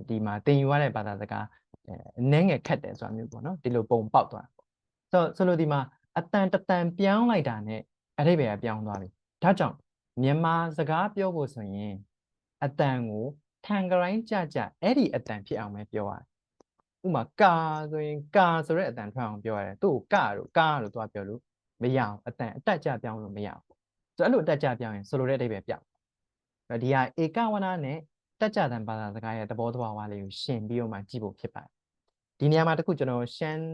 ဒီမှာသင်ယူရတဲ့ဘာသာစကားအနည်းငယ်ခက်တယ်ဆိုတာမျိုးပေါ့နော်ဒီလိုပုံပေါက်သွားတာပေါ့ဆိုလို့ဒီမှာအတန်တတန်ပြောင်းလိုက်တာ ਨੇ အဓိပ္ပာယ်ပြောင်းသွားပြီဒါကြောင့်မြန်မာစကားပြောဖို့ဆိုရင်အတန်ကိုထန်ကရိုင်းကြအဲ့ဒီအတန်ဖြစ်အောင်ပဲပြောရတယ်ဥပမာကာဆိုရင်ကာဆိုတဲ့အတန်ထွက်အောင်ပြောရတယ်သူ့ကိုကာလို့သွားပြောလို့မရအောင်အတန်အတက်ကြပြောင်းလို့မရအောင်ဆိုတော့အဲ့လိုအတက်ကြပြောင်းရင်ဆိုလိုတဲ့အဓိပ္ပာယ်ပြောင်းဒီဟာဧကဝဏနဲ့တက်ကြတန်ဘာသာစကားရဲ့သဘောတဘာဝလေးကိုရှင်းပြီးတော့မှကြည့်ဖို့ဖြစ်ပါတယ်ဒီနေရာမှာတခုကျွန်တော်ရှမ်း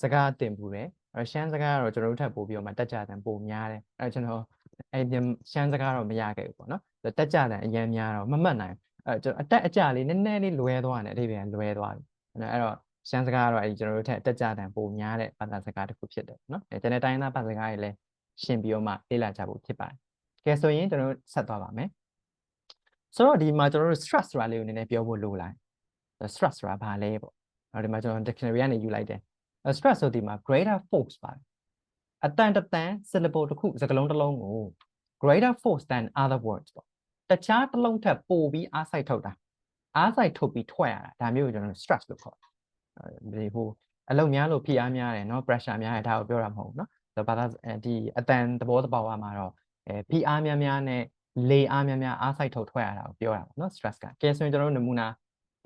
စကားသင်ပူတယ်ရှမ်းစကားကတော့ကျွန်တော်တို့ထပ်ပို့ပြီးတော့မှတက်ကြတန်ပိုများတယ်ကျွန်တော်ရှမ်းစကားတော့မရခဲ့ဘူးပေါ့နော်တက်ကြတန်အရင်များတော့မမှတ်နိုင်ကျွန်တော်အတက်အကျလေးနည်းနည်းလေးလွဲသွားတယ်အဓိပ္ပာယ်လွဲသွားပြီအဲ့တော့ရှမ်းစကားကတော့ကျွန်တော်တို့ထက်တက်ကြတန်ပိုများတဲ့ဘာသာစကားတစ်ခုဖြစ်တယ်နော်ကျွန်တော်တိုင်းသားဘာသာစကားတွေလည်းရှင်းပြီးတော့မှလေ့လာကြဖို့ဖြစ်ပါတယ်ကဲဆိုရင်ကျွန်တော်တို့ဆက်သွားပါမယ်ဆိုတော့ဒီမှာကျွန်တော်တို့ stress ဆိုတာလေးကိုနည်းနည်းပြောဖို့လိုလာ stress ဆိုတာဘာလဲပေါ့ဒီမှာကျွန်တော် dictionary ကနေယူလိုက်တယ် stress ဆိုဒီမှာ greater force ပါတယ်အတန်တန် syllable တစ်ခုစကားလုံးတစ်လုံးကို greater force than other words ပေါ့တခြားတစ်လုံးထက်ပိုပြီးအားစိုက်ထုတ်တာအားစိုက်ထုတ်ပြီးထွက်ရတာဒါမျိုးကိုကျွန်တော်တို့ stress လို့ခေါ်တယ်ဒီဟိုအလုပ်များလို့ဖိအားများတယ်เนาะ pressure များတယ်ဒါကိုပြောတာမဟုတ်ဘူးเนาะဆိုတော့ဘာသာဒီအတန်သဘောတဘာဝမှာတော့ဖိအားများနဲ့လေအားများအားစိုက်ထုတ်ထွက်ရတာကိုပြောတာပေါ့เนาะ stress ကကဲဆိုရင်ကျွန်တော်တို့နမူနာ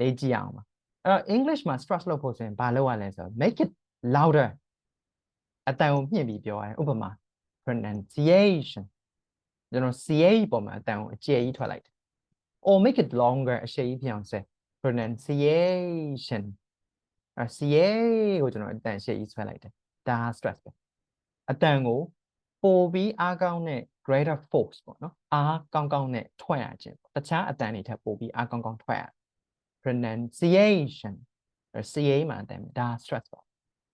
လေးကြည့်အောင်ပါအဲ့တော့ English မှာ stress လုပ်ဖို့ဆိုရင်ဘာလုပ်ရလဲဆိုတော့ make it louder အတန်ကိုမြင့်ပြီးပြောရတယ်ဥပမာ pronunciation ကျွန်တော် ch ပေါ်မှာအတန်ကိုအကျယ်ကြီးထွက်လိုက်တယ် or make it longer အရှိန်ကြီးပြောင်းစေ pronunciation ca ကိုကျွန်တော်အတန်အရှိန်ကြီးဆွဲလိုက်တယ်ဒါ stress ပဲအတန်ကိုပိုပြီးအားကောင်းတဲ့ greater force ပေါ့နော်အားကောင်းနဲ့ထွက်ရခြင်းတခြားအတန်တွေထက်ပိုပြီးအားကောင်းထွက်ရ pronunciation ca မှာအတန်ဒါ stress ပေါ့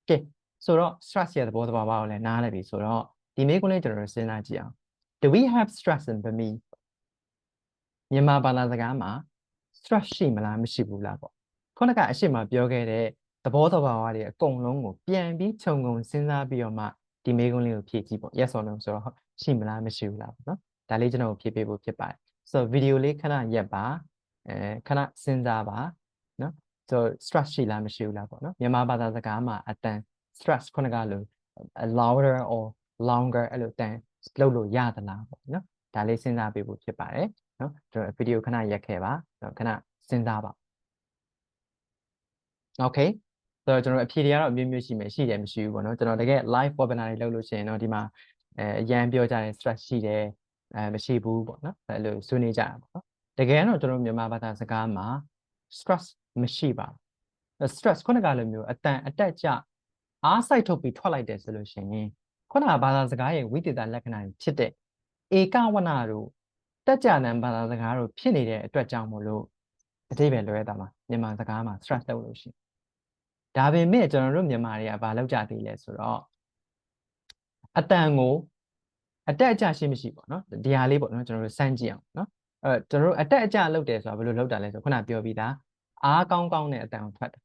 ကဲဆိုတော့ stress ရဲ့သဘောတဘာဝကိုလည်းနားလည်ပြီဆိုတော့ဒီမေးခွန်းလေးကျွန်တော်တို့စဉ်းစားကြည့်အောင် do we have stress in Burmese မြန်မာဘာသာစကားမှာ stress ရှိမလားမရှိဘူးလားပေါ့ခုနကအရှိမပြောခဲ့တဲ့သဘောတဘာဝတွေအကုန်လုံးကိုပြန်ပြီးခြုံငုံစဉ်းစားပြီးတော့မှဒီမေးခွန်းလေးကိုဖြည့်ကြည့်ပေါ့ yes or no ဆိုတော့ရှိမလားမရှိဘူးလားပေါ့နော်ဒါလေးကျွန်တော်ဖြည့်ပေးဖို့ဖြစ်ပါတယ်ဆိုတော့ဗီဒီယိုလေးခဏရပ်ပါခဏစဉ်းစားပါနော်ဆို stress ရှိလားမရှိဘူးလားပေါ့နော်မြန်မာဘာသာစကားမှာအတန် stress ခုနကလို louder or longer အဲ့လိုတန်လုပ်လို့ရသလားပေါ့နော်ဒါလေးစဉ်းစားပေးဖို့ဖြစ်ပါတယ်နော်ကျွန်တော်ဗီဒီယိုခဏရပ်ခဲ့ပါခဏစဉ်းစားပါ okay ဆိုတော့ကျွန်တော်အဖြေတွေကတော့အမျိုးမျိုးရှိမယ်ရှိတယ်မရှိဘူးပေါ့နော်ကျွန်တော်တကယ် live webinar တွေလုပ်လို့ရှိရင်တော့ဒီမှာအရန်ပြောကြတယ် stress ရှိတယ်မရှိဘူးပေါ့နော်အဲ့လိုဆွေးနွေးကြတာပေါ့နော်တကယ်တော့ကျွန်တော်မြန်မာဘာသာစကားမှာ stress မရှိပါဘူး stress ခုနကလိုမျိုးအတက်ကြအားစိုက်ထုတ်ပြီးထွက်လိုက်တယ်ဆိုလို့ရှိရင်ခုနကဘာသာစကားရဲ့ဝိသေသလက္ခဏာဖြစ်တဲ့ဧကဝနတို့တက်ကြနံဘာသာစကားတို့ဖြစ်နေတဲ့အတွက်ကြောင့်မို့လို့အတိပ္ပယ်လွဲတာမှာမြန်မာစကားမှာ stress လုပ်လို့ရှိရင်ဒါပေမဲ့ကျွန်တော်တို့မြန်မာတွေကဘာလုပ်ကြသေးလဲဆိုတော့အတန်ကိုအတက်အကျရှိမရှိပေါ့နော်ဒီဟာလေးပေါ့နော်ကျွန်တော်တို့စမ်းကြည့်အောင်နော်ကျွန်တော်တို့အတက်အကျလုပ်တယ်ဆိုတာဘယ်လိုလုပ်တာလဲဆိုခုနပြောပြီးသားအားကောင်းတဲ့အတန်ကိုထွက်တယ်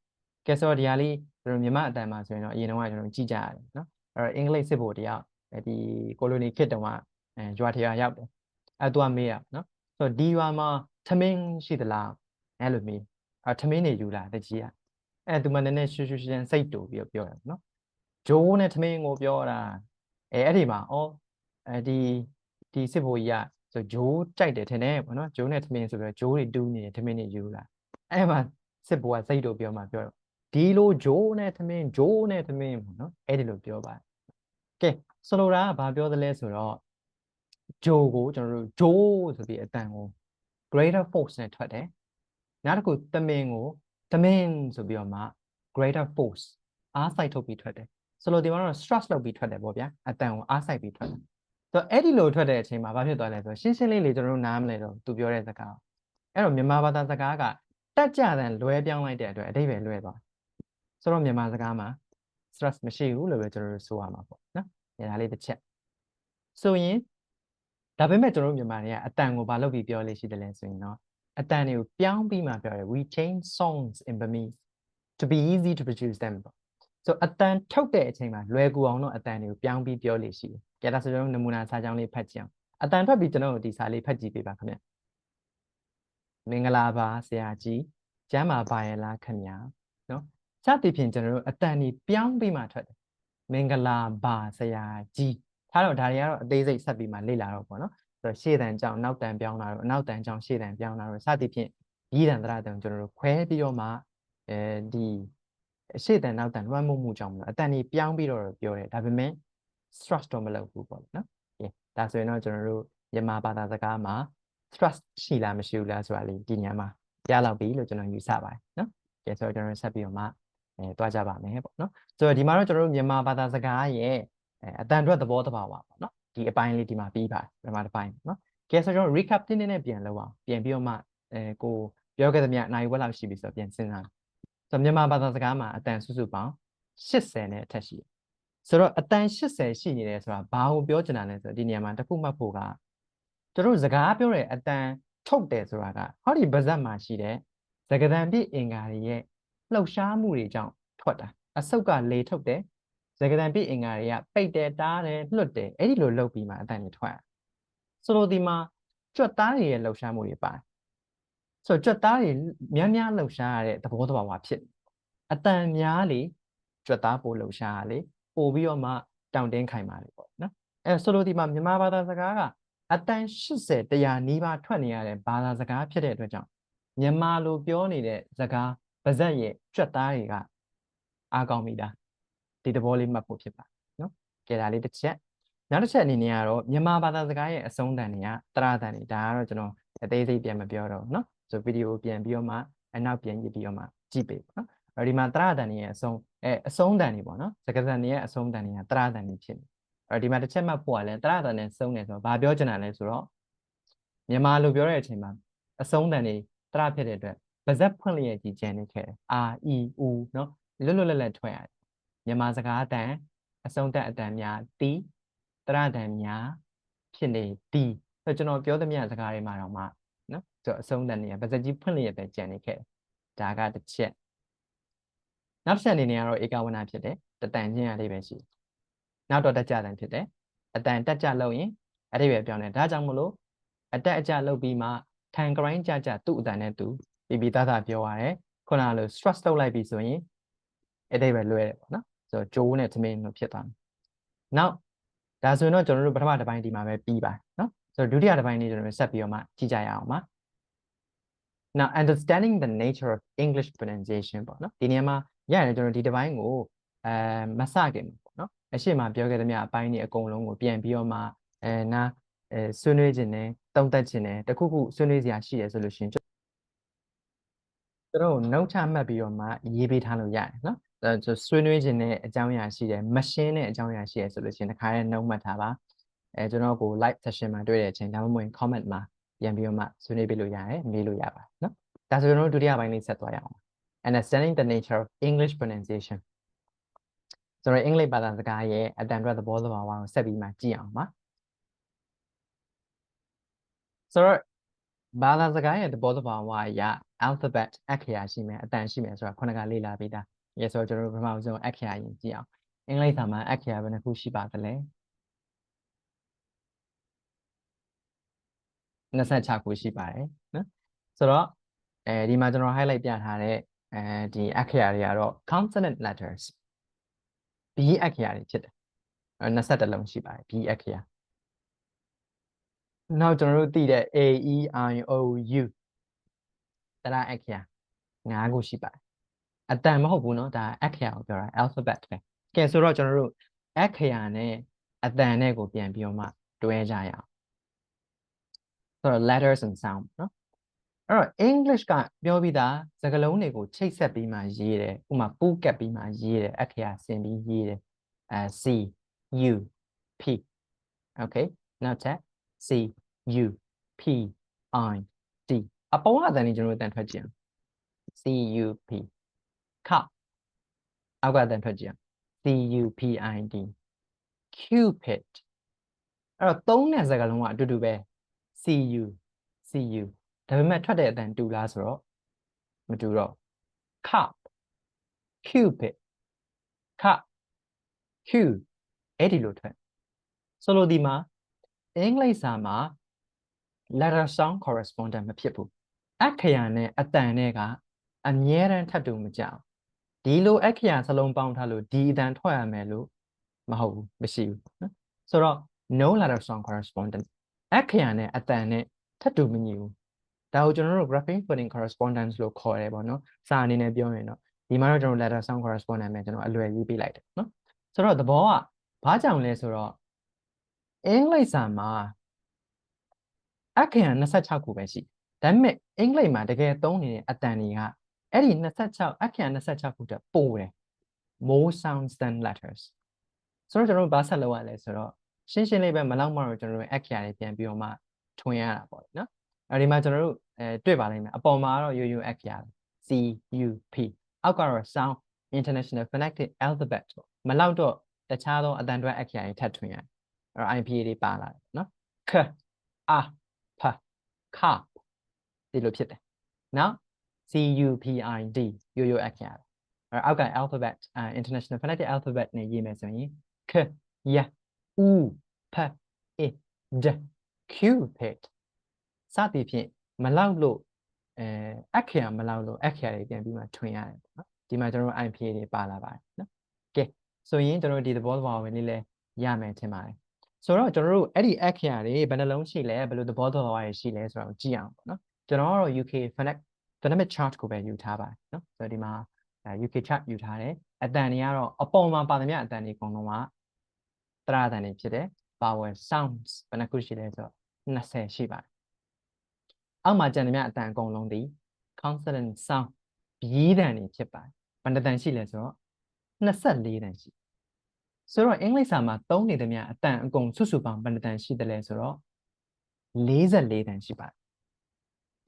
ကဲဆိုတော့ဒီဟာလေးကျွန်တော်မြန်မာအတန်မှာဆိုရင်တော့အရင်တော့ကျွန်တော်ကြည့်ကြရတယ်နော်အဲ့တော့အင်္ဂလိပ်စစ်ဖို့တယောက်ဒီကိုလိုနီခေတ်တုန်းကရွာထရာရောက်တယ်သူကမေးရနော်ဆိုတော့ဒီရွာမှာသမင်းရှိသလားအဲ့လိုမေးသမင်းနေယူလာတကြီးကသူမှနည်းနည်းရှူရှူရှင်းစိတ်တူပြီးပြောတယ်နော်ဂျိုးနဲ့သမင်းကိုပြောတာအဲ့ဒီမှာဒီစစ်ဘိုလ်ကြီးကဆိုဂျိုးကြိုက်တယ်ထင်တယ်ပေါ့နော်ဂျိုးနဲ့သမင်းဆိုပြီးဂျိုးတွေတူးနေတယ်သမင်းတွေယူလာအဲ့မှာစစ်ဘိုလ်ကစိတ်တူပြောမှပြောဒီလိုဂျိုးနဲ့သမင်းပေါ့နော်အဲ့ဒီလိုပြောပါကဲဆိုလိုတာကဘာပြောသလဲဆိုတော့ဂျိုးကိုကျွန်တော်တို့ဂျိုးဆိုပြီးအတန်ကို greater force နဲ့ထွက်တယ်နောက်တစ်ခုသမင်းကိုသမင်းဆိုပြီးတော့မှ greater force အားစိုက်ထုတ်ပြီးထွက်တယ်ဆိုလိုဒီမှာတော့ stress လုပ်ပြီးထွက်တယ်ပေါ့ဗျာအတန်ကိုအားစိုက်ပြီးထွက်တယ်ဆိုတော့အဲ့ဒီလိုထွက်တဲ့အချိန်မှာဘာဖြစ်သွားလဲဆိုတော့ရှင်းရှင်းလေးကျွန်တော်တို့နားမလဲတော့သူပြောတဲ့စကားအဲ့တော့မြန်မာဘာသာစကားကတက်ကြတဲ့လွဲပြောင်းလိုက်တဲ့အတွက်အဓိပ္ပာယ်လွဲသွားဆိုတော့မြန်မာစကားမှာ stress မရှိဘူးလို့ပဲကျွန်တော်တို့ဆိုရမှာပေါ့နော်ဒါလေးတစ်ချက်ဆိုရင်ဒါပေမဲ့ကျွန်တော်တို့မြန်မာတွေကအတန်ကိုဘာလုပ်ပြီးပြောလို့ရှိတယ်လဲဆိုရင်တော့အတန်တွေကိုပြောင်းပြီးမှပြောတယ် we change songs in Burmese to be easy to produce them ပေါ့ဆိုအတန်ထုတ်တဲ့အချိန်မှာလွယ်ကူအောင်တော့အတန်တွေကိုပြောင်းပြီးပြောလို့ရှိတယ်ကြည့်ဒါဆိုကျွန်တော်နမူနာစာကြောင်းလေးဖတ်ကြည့်အောင်အတန်ထွက်ပြီးကျွန်တော်တို့ဒီစာလေးဖတ်ကြည့်ပေးပါခင်ဗျမင်္ဂလာပါဆရာကြီးကျမ်းမာပါရဲ့လားခင်ဗျာနော်စသဖြင့်ကျွန်တော်တို့အတန်ကြီးပြောင်းပြီးမှထွက်တယ်မင်္ဂလာပါဆရာကြီးထားတော့ဒါတွေကတော့အသေးစိတ်ဆက်ပြီးမှလေ့လာတော့ပေါ့နော်ဆိုတော့ရှေ့တန်ကြောင့်နောက်တန်ပြောင်းလာတော့နောက်တန်ကြောင့်ရှေ့တန်ပြောင်းလာတော့စသဖြင့်ဒီတန်တရတန်ကျွန်တော်တို့ခွဲပြီးတော့မှဒီရှေ့တန်နောက်တန်လွှမ်းမိုးမှုကြောင့်အတန်ကြီးပြောင်းပြီးတော့ပြောတယ်ဒါပေမဲ့ stress တော့မလုပ်ဘူးပေါ့နော်ဒါဆိုရင်တော့ကျွန်တော်တို့မြန်မာဘာသာစကားမှာ stress ရှိလားမရှိဘူးလားဆိုတာလေးဒီညမှာပြလောက်ပြီလို့ကျွန်တော်ယူဆပါတယ်နော်ကဲဆိုတော့ကျွန်တော်ဆက်ပြီးတော့မှတွားကြပါမယ်ပေါ့နော်ဆိုတော့ဒီမှာတော့ကျွန်တော်တို့မြန်မာဘာသာစကားရဲ့အတန်အတွက်သဘောတဘာဝပေါ့နော်ဒီအပိုင်းလေးဒီမှာပြီးပါတယ်ပထမတစ်ပိုင်းနော်ကဲဆိုတော့ recap တင်းတင်းနဲ့ပြန်လုပ်အောင်ပြန်ပြီးတော့မှကိုပြောခဲ့သမျှနိုင်ဝက်လောက်ရှိပြီဆိုတော့ပြန်စဉ်းစားဆိုတော့မြန်မာဘာသာစကားမှာအတန်စုစုပေါင်း80နဲ့အထက်ရှိတယ်ဆိုတော့အတန်80ရှိနေတယ်ဆိုတာဘာကိုပြောချင်တာလဲဆိုတော့ဒီနေရာမှာတစ်ခုမှတ်ဖို့ကကျွန်တော်စကားပြောတဲ့အတန်ထုတ်တယ်ဆိုတာကဟောဒီဗဇက်မှာရှိတဲ့စကားသံပြည့်အင်္ဂါတွေရဲ့လှုပ်ရှားမှုတွေကြောင့်ထွက်တာအဆုတ်ကလေထုတ်တယ်စကားသံပြည့်အင်္ဂါတွေကပိတ်တယ်တားတယ်လွတ်တယ်အဲ့ဒီလိုလှုပ်ပြီးမှအတန်တွေထွက်ဆိုလိုဒီမှာကြွက်သားတွေရဲ့လှုပ်ရှားမှုတွေပါတယ်ဆိုတော့ကြွက်သားတွေများများလှုပ်ရှားရတဲ့သဘောတဘာဝဖြစ်အတန်များလေကြွက်သားပိုလှုပ်ရှားရလေပို့ပြီးတော့မှတောင့်တင်းခိုင်ပါလေပေါ့နော်အဲဆိုလိုဒီမှာမြန်မာဘာသာစကားကအတန်80 100နီးပါးထွက်နေရတဲ့ဘာသာစကားဖြစ်တဲ့အတွက်ကြောင့်မြန်မာလိုပြောနေတဲ့စကားပါဇက်ရဲ့ကြွက်သားတွေကအားကောင်းပြီလားဒီသဘောလေးမှတ်ဖို့ဖြစ်ပါနော်ကြည့်ဒါလေးတစ်ချက်နောက်တစ်ချက်အနေနဲ့ကတော့မြန်မာဘာသာစကားရဲ့အဆုံးတန်တွေကတရတန်တွေဒါကတော့ကျွန်တော်အသေးစိတ်ပြန်မပြောတော့ဘူးနော်ဆိုဗီဒီယိုပြန်ပြီးတော့မှအနောက်ပြန်ကြည့်ပြီးတော့မှကြည့်ပေးပေါ့နော်အဲဒီမှာတရတန်တွေရဲ့အဆုံးတန်တွေပေါ့နော်စကားတန်တွေရဲ့အဆုံးတန်တွေကတရတန်တွေဖြစ်နေဒီမှာတစ်ချက်မှတ်ဖို့ကလည်းတရတန်နဲ့ဆုံးတယ်ဆိုတော့ဘာပြောချင်တာလဲဆိုတော့မြန်မာလိုပြောတဲ့အချိန်မှာအဆုံးတန်တွေတရဖြစ်တဲ့အတွက်ပါဇက်ဖွင့်လျက်ကြီးကျန်နေခဲ့တယ်အာအီအူနော်လွတ်လွတ်လပ်လပ်ထွက်ရတယ်မြန်မာစကားတန်အဆုံးတန်အတန်များတီတရတန်များဖြစ်နေတီဆိုကျွန်တော်ပြောသမျှစကားတွေမှာတော့မှနော်ဆိုအဆုံးတန်တွေကပါဇက်ကြီးဖွင့်လျက်ပဲကျန်နေခဲ့တယ်ဒါကတစ်ချက်နောက်တစ်ချက်အနေနဲ့ကတော့ဧကဝနာဖြစ်တယ်တတန်ချင်းရလေးပဲရှိနောက်တော့တက်ကြတန်ဖြစ်တယ်အတန်တက်ကြလို့ရင်အဲ့ဒီပဲပြောင်းတယ်ဒါကြောင့်မလို့အတက်အကျလုပ်ပြီးမှထန် grind ကြသူ့အတန်နဲ့သူပြီးသားပြောရတယ်ခုနကလို stress လုပ်လိုက်ပြီဆိုရင်အဲ့ဒီပဲလွဲတယ်ပေါ့နော်ဆိုတော့ဂျိုးနဲ့သမင်းလို့ဖြစ်သွားတယ်နောက်ဒါဆိုရင်တော့ကျွန်တော်တို့ပထမတစ်ပိုင်းဒီမှာပဲပြီးပါနော်ဆိုတော့ဒုတိယတစ်ပိုင်းလေးကျွန်တော်တို့ဆက်ပြီးတော့မှကြည့်ကြရအောင်ပါNow understanding the nature of English pronunciation ပေါ့နော်ဒီနေရာမှာ ရတယ်ကျွန်တော်ဒီတစ်ပိုင်းကိုမစခင်ပေါ့နော်အရှိမပြောခဲ့သမျှအပိုင်းတွေအကုန်လုံးကိုပြန်ပြီးတော့မှနာဆွေးနွေးခြင်းနဲ့တုံ့တက်ခြင်းနဲ့တခုခုဆွေးနွေးစရာရှိတယ်ဆိုလို့ရှိရင်ကျွန်တော်နှုတ်ချမှတ်ပြီးတော့မှရေးပေးထားလို့ရတယ်နော်ဆွေးနွေးခြင်းနဲ့အကြောင်းအရာရှိတယ်မရှင်းတဲ့အကြောင်းအရာရှိတယ်ဆိုလို့ရှိရင်တစ်ခါနဲ့နှုတ်မှတ်ထားပါကျွန်တော်ကို live session မှာတွေ့တဲ့အချိန်ဒါမှမဟုတ် comment မှာပြန်ပြီးတော့မှဆွေးနွေးပေးလို့ရတယ်မေးလို့ရပါနော်ဒါဆိုကျွန်တော်တို့ဒုတိယပိုင်းလေးဆက်သွားရအောင် understanding the nature of English pronunciation ကျွန်တော်အင်္ဂလိပ်ဘာသာစကားရဲ့အတန်အတွက်သဘောသဘာဝကိုဆက်ပြီးမှကြည့်အောင်ပါဆိုတော့ဘာသာစကားရဲ့သဘောသဘာဝအရ alphabet အခရာရှိမယ်အတန်ရှိမယ်ဆိုတာခုနကလေ့လာပြီးသားရေဆိုတော့ကျွန်တော်တို့ပထမဆုံးအခရာရင်ကြည့်အောင်အင်္ဂလိပ်စာမှာအခရာဘယ်နှခုရှိပါသလဲ26ခုရှိပါတယ်နော်ဆိုတော့ဒီမှာကျွန်တော် highlight ပြထားတဲ့ဒီအခရာတွေကတော့ consonant letters B အခရာတွေဖြစ်တယ်21လုံးရှိပါတယ် B အခရာနောက်ကျွန်တော်တို့သိတဲ့ A E I O U တရအခရာ5ခုရှိပါတယ်အတန်မဟုတ်ဘူးเนาะဒါအခရာကိုပြောတာ alphabet ပဲကဲဆိုတော့ကျွန်တော်တို့အခရာနဲ့အတန်နဲ့ကိုပြန်ပြီးတော့မှတွဲကြရအောင်ဆိုတော့ letters and sound เนาะအဲ့တော့ English ကပြောပြီးသားစကားလုံးတွေကိုချိတ်ဆက်ပြီးမှရေးတယ်ဥပမာပူးကပ်ပြီးမှရေးတယ်အခရာဆင်ပြီးရေးတယ်C U P okay နောက်ထပ် C U P I D အပေါ်ကအတန်ကြီးကျွန်တော်တို့တန်ထွက်ကြည့်အောင် C U P cup အောက်ကအတန်ထွက်ကြည့်အောင် C U P I D cupid အဲ့တော့သုံးတဲ့စကားလုံးကအတူတူပဲ C U C U ဒါပေမဲ့ထွက်တဲ့အတန်တူလားဆိုတော့မတူတော့ cup cupid cup Q အဲ့ဒီလိုထွက်ဆိုလိုဒီမှာအင်္ဂလိပ်စာမှာ letter sound correspondent မဖြစ်ဘူးအခရာနဲ့အတန်နဲ့ကအမြဲတမ်းထပ်တူမကြအောင်ဒီလိုအခရာစလုံးပေါင်းထားလို့ဒီအတန်ထွက်ရမယ်လို့မဟုတ်ဘူးမရှိဘူးနော်ဆိုတော့ no letter sound correspondent အခရာနဲ့အတန်နဲ့ထပ်တူမညီဘူးဒါကိုကျွန်တော်တို့ grapheme phoneme correspondence လို့ခေါ်တယ်ပေါ့နော်စာအနေနဲ့ပြောရင်တော့ဒီမှာတော့ကျွန်တော် letter sound correspondent ပဲကျွန်တော်အလွယ်ရေးပေးလိုက်တယ်နော်ဆိုတော့သဘောကဘာကြောင့်လဲဆိုတော့အင်္ဂလိပ်စာမှာအခရာ26ခုပဲရှိဒါပေမဲ့အင်္ဂလိပ်မှာတကယ်သုံးနေတဲ့အတန်တွေကအဲ့ဒီ26အခရာ26ခုတည်းပိုတယ် more sounds than letters ဆိုတော့ကျွန်တော်တို့ဘာဆက်လုပ်ရလဲဆိုတော့ရှင်းရှင်းလေးပဲမလောက်မှတော့ကျွန်တော်တို့အခရာတွေပြန်ပြီးတော့မှထွင်ရတာပေါ့နော်အဲဒီမှာကျွန်တော်တို့တွေ့ပါလိမ့်မယ်အပေါ်မှာတော့ရိုးရိုးအခရာ C U P အောက်ကတော့ sound international phonetic alphabet ပေါ့မလောက်တော့တခြားသောအတန်တွဲအခရာတွေထပ်ထွင်ရတယ်အဲ့တော့ IPA တွေပါလာတယ်နော် K A P K ဒီလိုဖြစ်တယ်နောက် C U P I D ရိုးရိုးအခရာအောက်က alphabet international phonetic alphabet နဲ့ရေးမယ်ဆိုရင် K Y U P I D cupid စသည်ဖြင့်မလောက်လို့အခရာမလောက်လို့အခရာတွေပြန်ပြီးမှထွင်ရတယ်နော်ဒီမှာကျွန်တော်တို့ IPA တွေပါလာပါတယ်နော်ကဲဆိုရင်ကျွန်တော်တို့ဒီသဘောသဘာဝလေးလဲရမယ်ထင်ပါတယ်ဆိုတော့ကျွန်တော်တို့အဲ့ဒီအခရာတွေဘယ်နှလုံးရှိလဲဘယ်လိုသဘောသဘာဝတွေရှိလဲဆိုတော့ကြည့်အောင်ပေါ့နော်ကျွန်တော်ကတော့ UK phonemic chart ကိုပဲယူထားပါတယ်နော်ဆိုတော့ဒီမှာ UK chart ယူထားတယ်အတန်တွေကတော့အပေါ်မှာပါသမျှအတန်တွေအကုန်လုံးကတရအတန်တွေဖြစ်တယ် vowel sounds ဘယ်နှခုရှိလဲဆိုတော့20ရှိပါတယ်အောက်မှာကျန်သမျှအတန်အကုန်လုံးဒီ consonant sound ဘီးတန်တွေဖြစ်ပါတယ်ဘယ်နှတန်ရှိလဲဆိုတော့24တန်ရှိဆိုတော့အင်္ဂလိပ်စာမှာသုံးနေသမျှအတန်အကုန်စုစုပေါင်းဘယ်နှတန်ရှိတယ်လဲဆိုတော့44တန်ရှိပါတယ်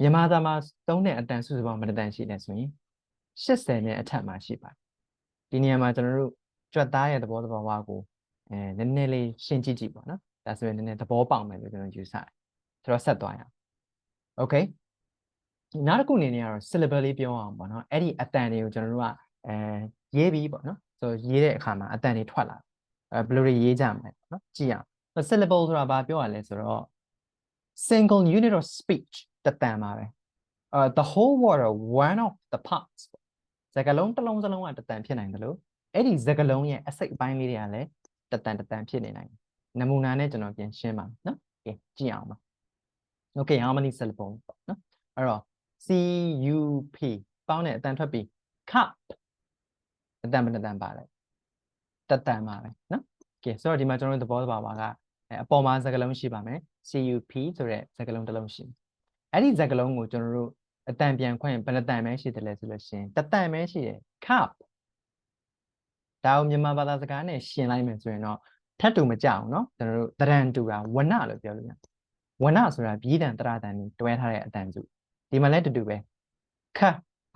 မြန်မာစာမှာသုံးတဲ့အတန်စုစုပေါင်းဘယ်နှတန်ရှိလဲဆိုရင်80နဲ့အထက်မှာရှိပါတယ်ဒီနေရာမှာကျွန်တော်တို့ကြွက်သားရဲ့သဘောသဘာဝကိုနည်းနည်းလေးရှင်းကြည့်ကြည့်ပေါ့နော်ဒါဆိုရင်နည်းနည်းသဘောပေါက်မယ်လို့ကျွန်တော်ယူဆတယ်ဆိုတော့ဆက်သွားရအောင် okay နောက်တစ်ခုအနေနဲ့ကတော့ syllable လေးပြောအောင်ပေါ့နော်အဲ့ဒီအတန်တွေကိုကျွန်တော်တို့ကရေးပြီးပေါ့နော်ဆိုရေးတဲ့အခါမှာအတန်တွေထွက်လာဘယ်လိုတွေရေးကြမလဲပေါ့နော်ကြည့်အောင် syllable ဆိုတာဘာပြောရလဲဆိုတော့ single unit of speech တတန်ပါပဲthe whole word or one of the parts စကားလုံးတစ်လုံးစလုံးကတတန်ဖြစ်နိုင်တယ်လို့အဲ့ဒီစကားလုံးရဲ့အစိတ်အပိုင်းလေးတွေကလည်းတတန်ဖြစ်နေနိုင်တယ်နမူနာနဲ့ကျွန်တော်ပြန်ရှင်းပါနော်ကဲကြည့်အောင်ပါ okay how many syllables နော်အဲ့တော့C U P ပေါင်းတဲ့အတန်ထွက်ပြီး cup တတန်တန်ပါလေတတန်ပါပဲနော်ကဲဆိုတော့ဒီမှာကျွန်တော်တို့သဘောတဘာဝကအပေါ်မှာစကားလုံးရှိပါမယ် CUP ဆိုတဲ့စကားလုံးတစ်လုံးရှိအဲ့ဒီစကားလုံးကိုကျွန်တော်တို့အတန်ပြန်ခွင့်ဘယ်နှတန်ပဲရှိတယ်လဲဆိုလို့ရှိရင်တတန်ပဲရှိတယ် cup ဒါကိုမြန်မာဘာသာစကားနဲ့ရှင်းလိုက်မယ်ဆိုရင်တော့ထပ်တူမကြအောင်နော်ကျွန်တော်တို့တရန်တူတာဝဏလို့ပြောလို့ရတယ်ဝဏဆိုတာပြီးတန်တရတန်တွေတွဲထားတဲ့အတန်စုဒီမှာလည်းတူတူပဲခ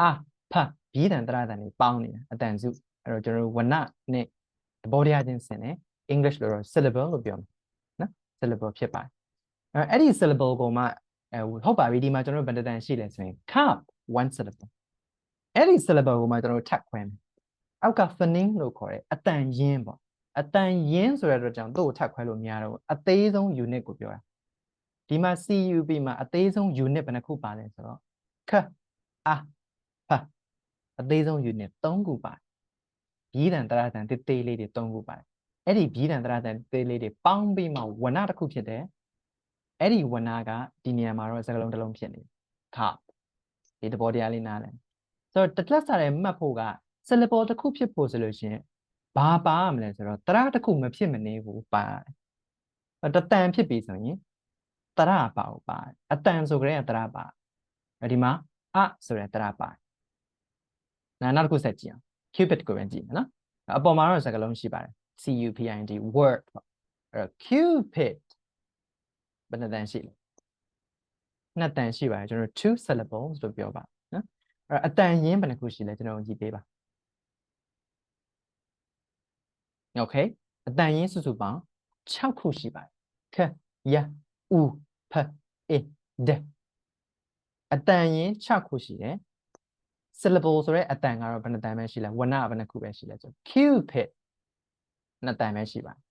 အာဖပြီးတန်တရတန်တွေပေါင်းနေတာအတန်စုအဲ့တော့ကျွန်တော်တို့ဝဏနဲ့သဘောတရားချင်းဆင်တယ် English လို့တော့ syllable လို့ပြောမှာနော် syllable ဖြစ်ပါတယ်အဲ့ဒီ syllable ကိုမှဟုတ်ပါပြီဒီမှာကျွန်တော်တို့ဘယ်တန်ရှိလဲဆိုရင် cup one syllable အဲ့ဒီ syllable ကိုမှကျွန်တော်တို့ထပ်ခွဲမယ်အောက်က phonetic လို့ခေါ်တယ်အတန်ရင်းပေါ့အတန်ရင်းဆိုတဲ့အတွက်ကြောင့်သူ့ကိုထပ်ခွဲလို့မရတော့ဘူးအသေးဆုံး unit ကိုပြောတာဒီမှာ CUP မှာအသေးဆုံး unit ဘယ်နှခုပါလဲဆိုတော့ခအာဖအသေးဆုံး unit 3ခုပါတယ်ဘီးတန်တရတန်တေးသေးလေးတွေ3ခုပါတယ်အဲ့ဒီဘီးတန်တရတန်သေးလေးတွေပေါင်းပြီးမှဝဏတစ်ခုဖြစ်တယ်အဲ့ဒီဝဏကဒီနေရာမှာတော့စကားလုံးတစ်လုံးဖြစ်နေခဒီသဘောတရားလေးနားလည်ဆိုတော့တလက်စားတဲ့မှတ်ဖို့က syllable တစ်ခုဖြစ်ဖို့ဆိုလို့ရှိရင်ဘာပါရမလဲဆိုတော့တရတစ်ခုမဖြစ်မနေဘူးပါတယ်တတန်ဖြစ်ပြီဆိုရင်တရပါဘူးပါတယ်အတန်ဆိုကြတဲ့တရပါဒီမှာအဆိုတဲ့တရပါနောက်တစ်ခုဆက်ကြည့်အောင် Cupid ကိုပဲကြည့်မယ်နော်အပေါ်မှာတော့စကားလုံးရှိပါတယ် CUPID word ပေါ့အဲ့တော့ Cupid ဘယ်နှတန်ရှိလဲနှစ်တန်ရှိပါတယ်ကျွန်တော် two syllables လို့ပြောပါနော်အဲ့အတန်ရင်းဘယ်နှခုရှိလဲကျွန်တော်ကြည့်ပေးပါ Okay အတန်ရင်းစုစုပေါင်း6ခုရှိပါတယ်ခရဥဖအေဒအတန်ရင်း6ခုရှိတယ် syllable ဆိုတဲ့အတန်ကတော့ဘယ်နှတန်ပဲရှိလဲဝဏဘယ်နှခုပဲရှိလဲဆို Cupid နှစ်တန်ပဲရှိပါတယ်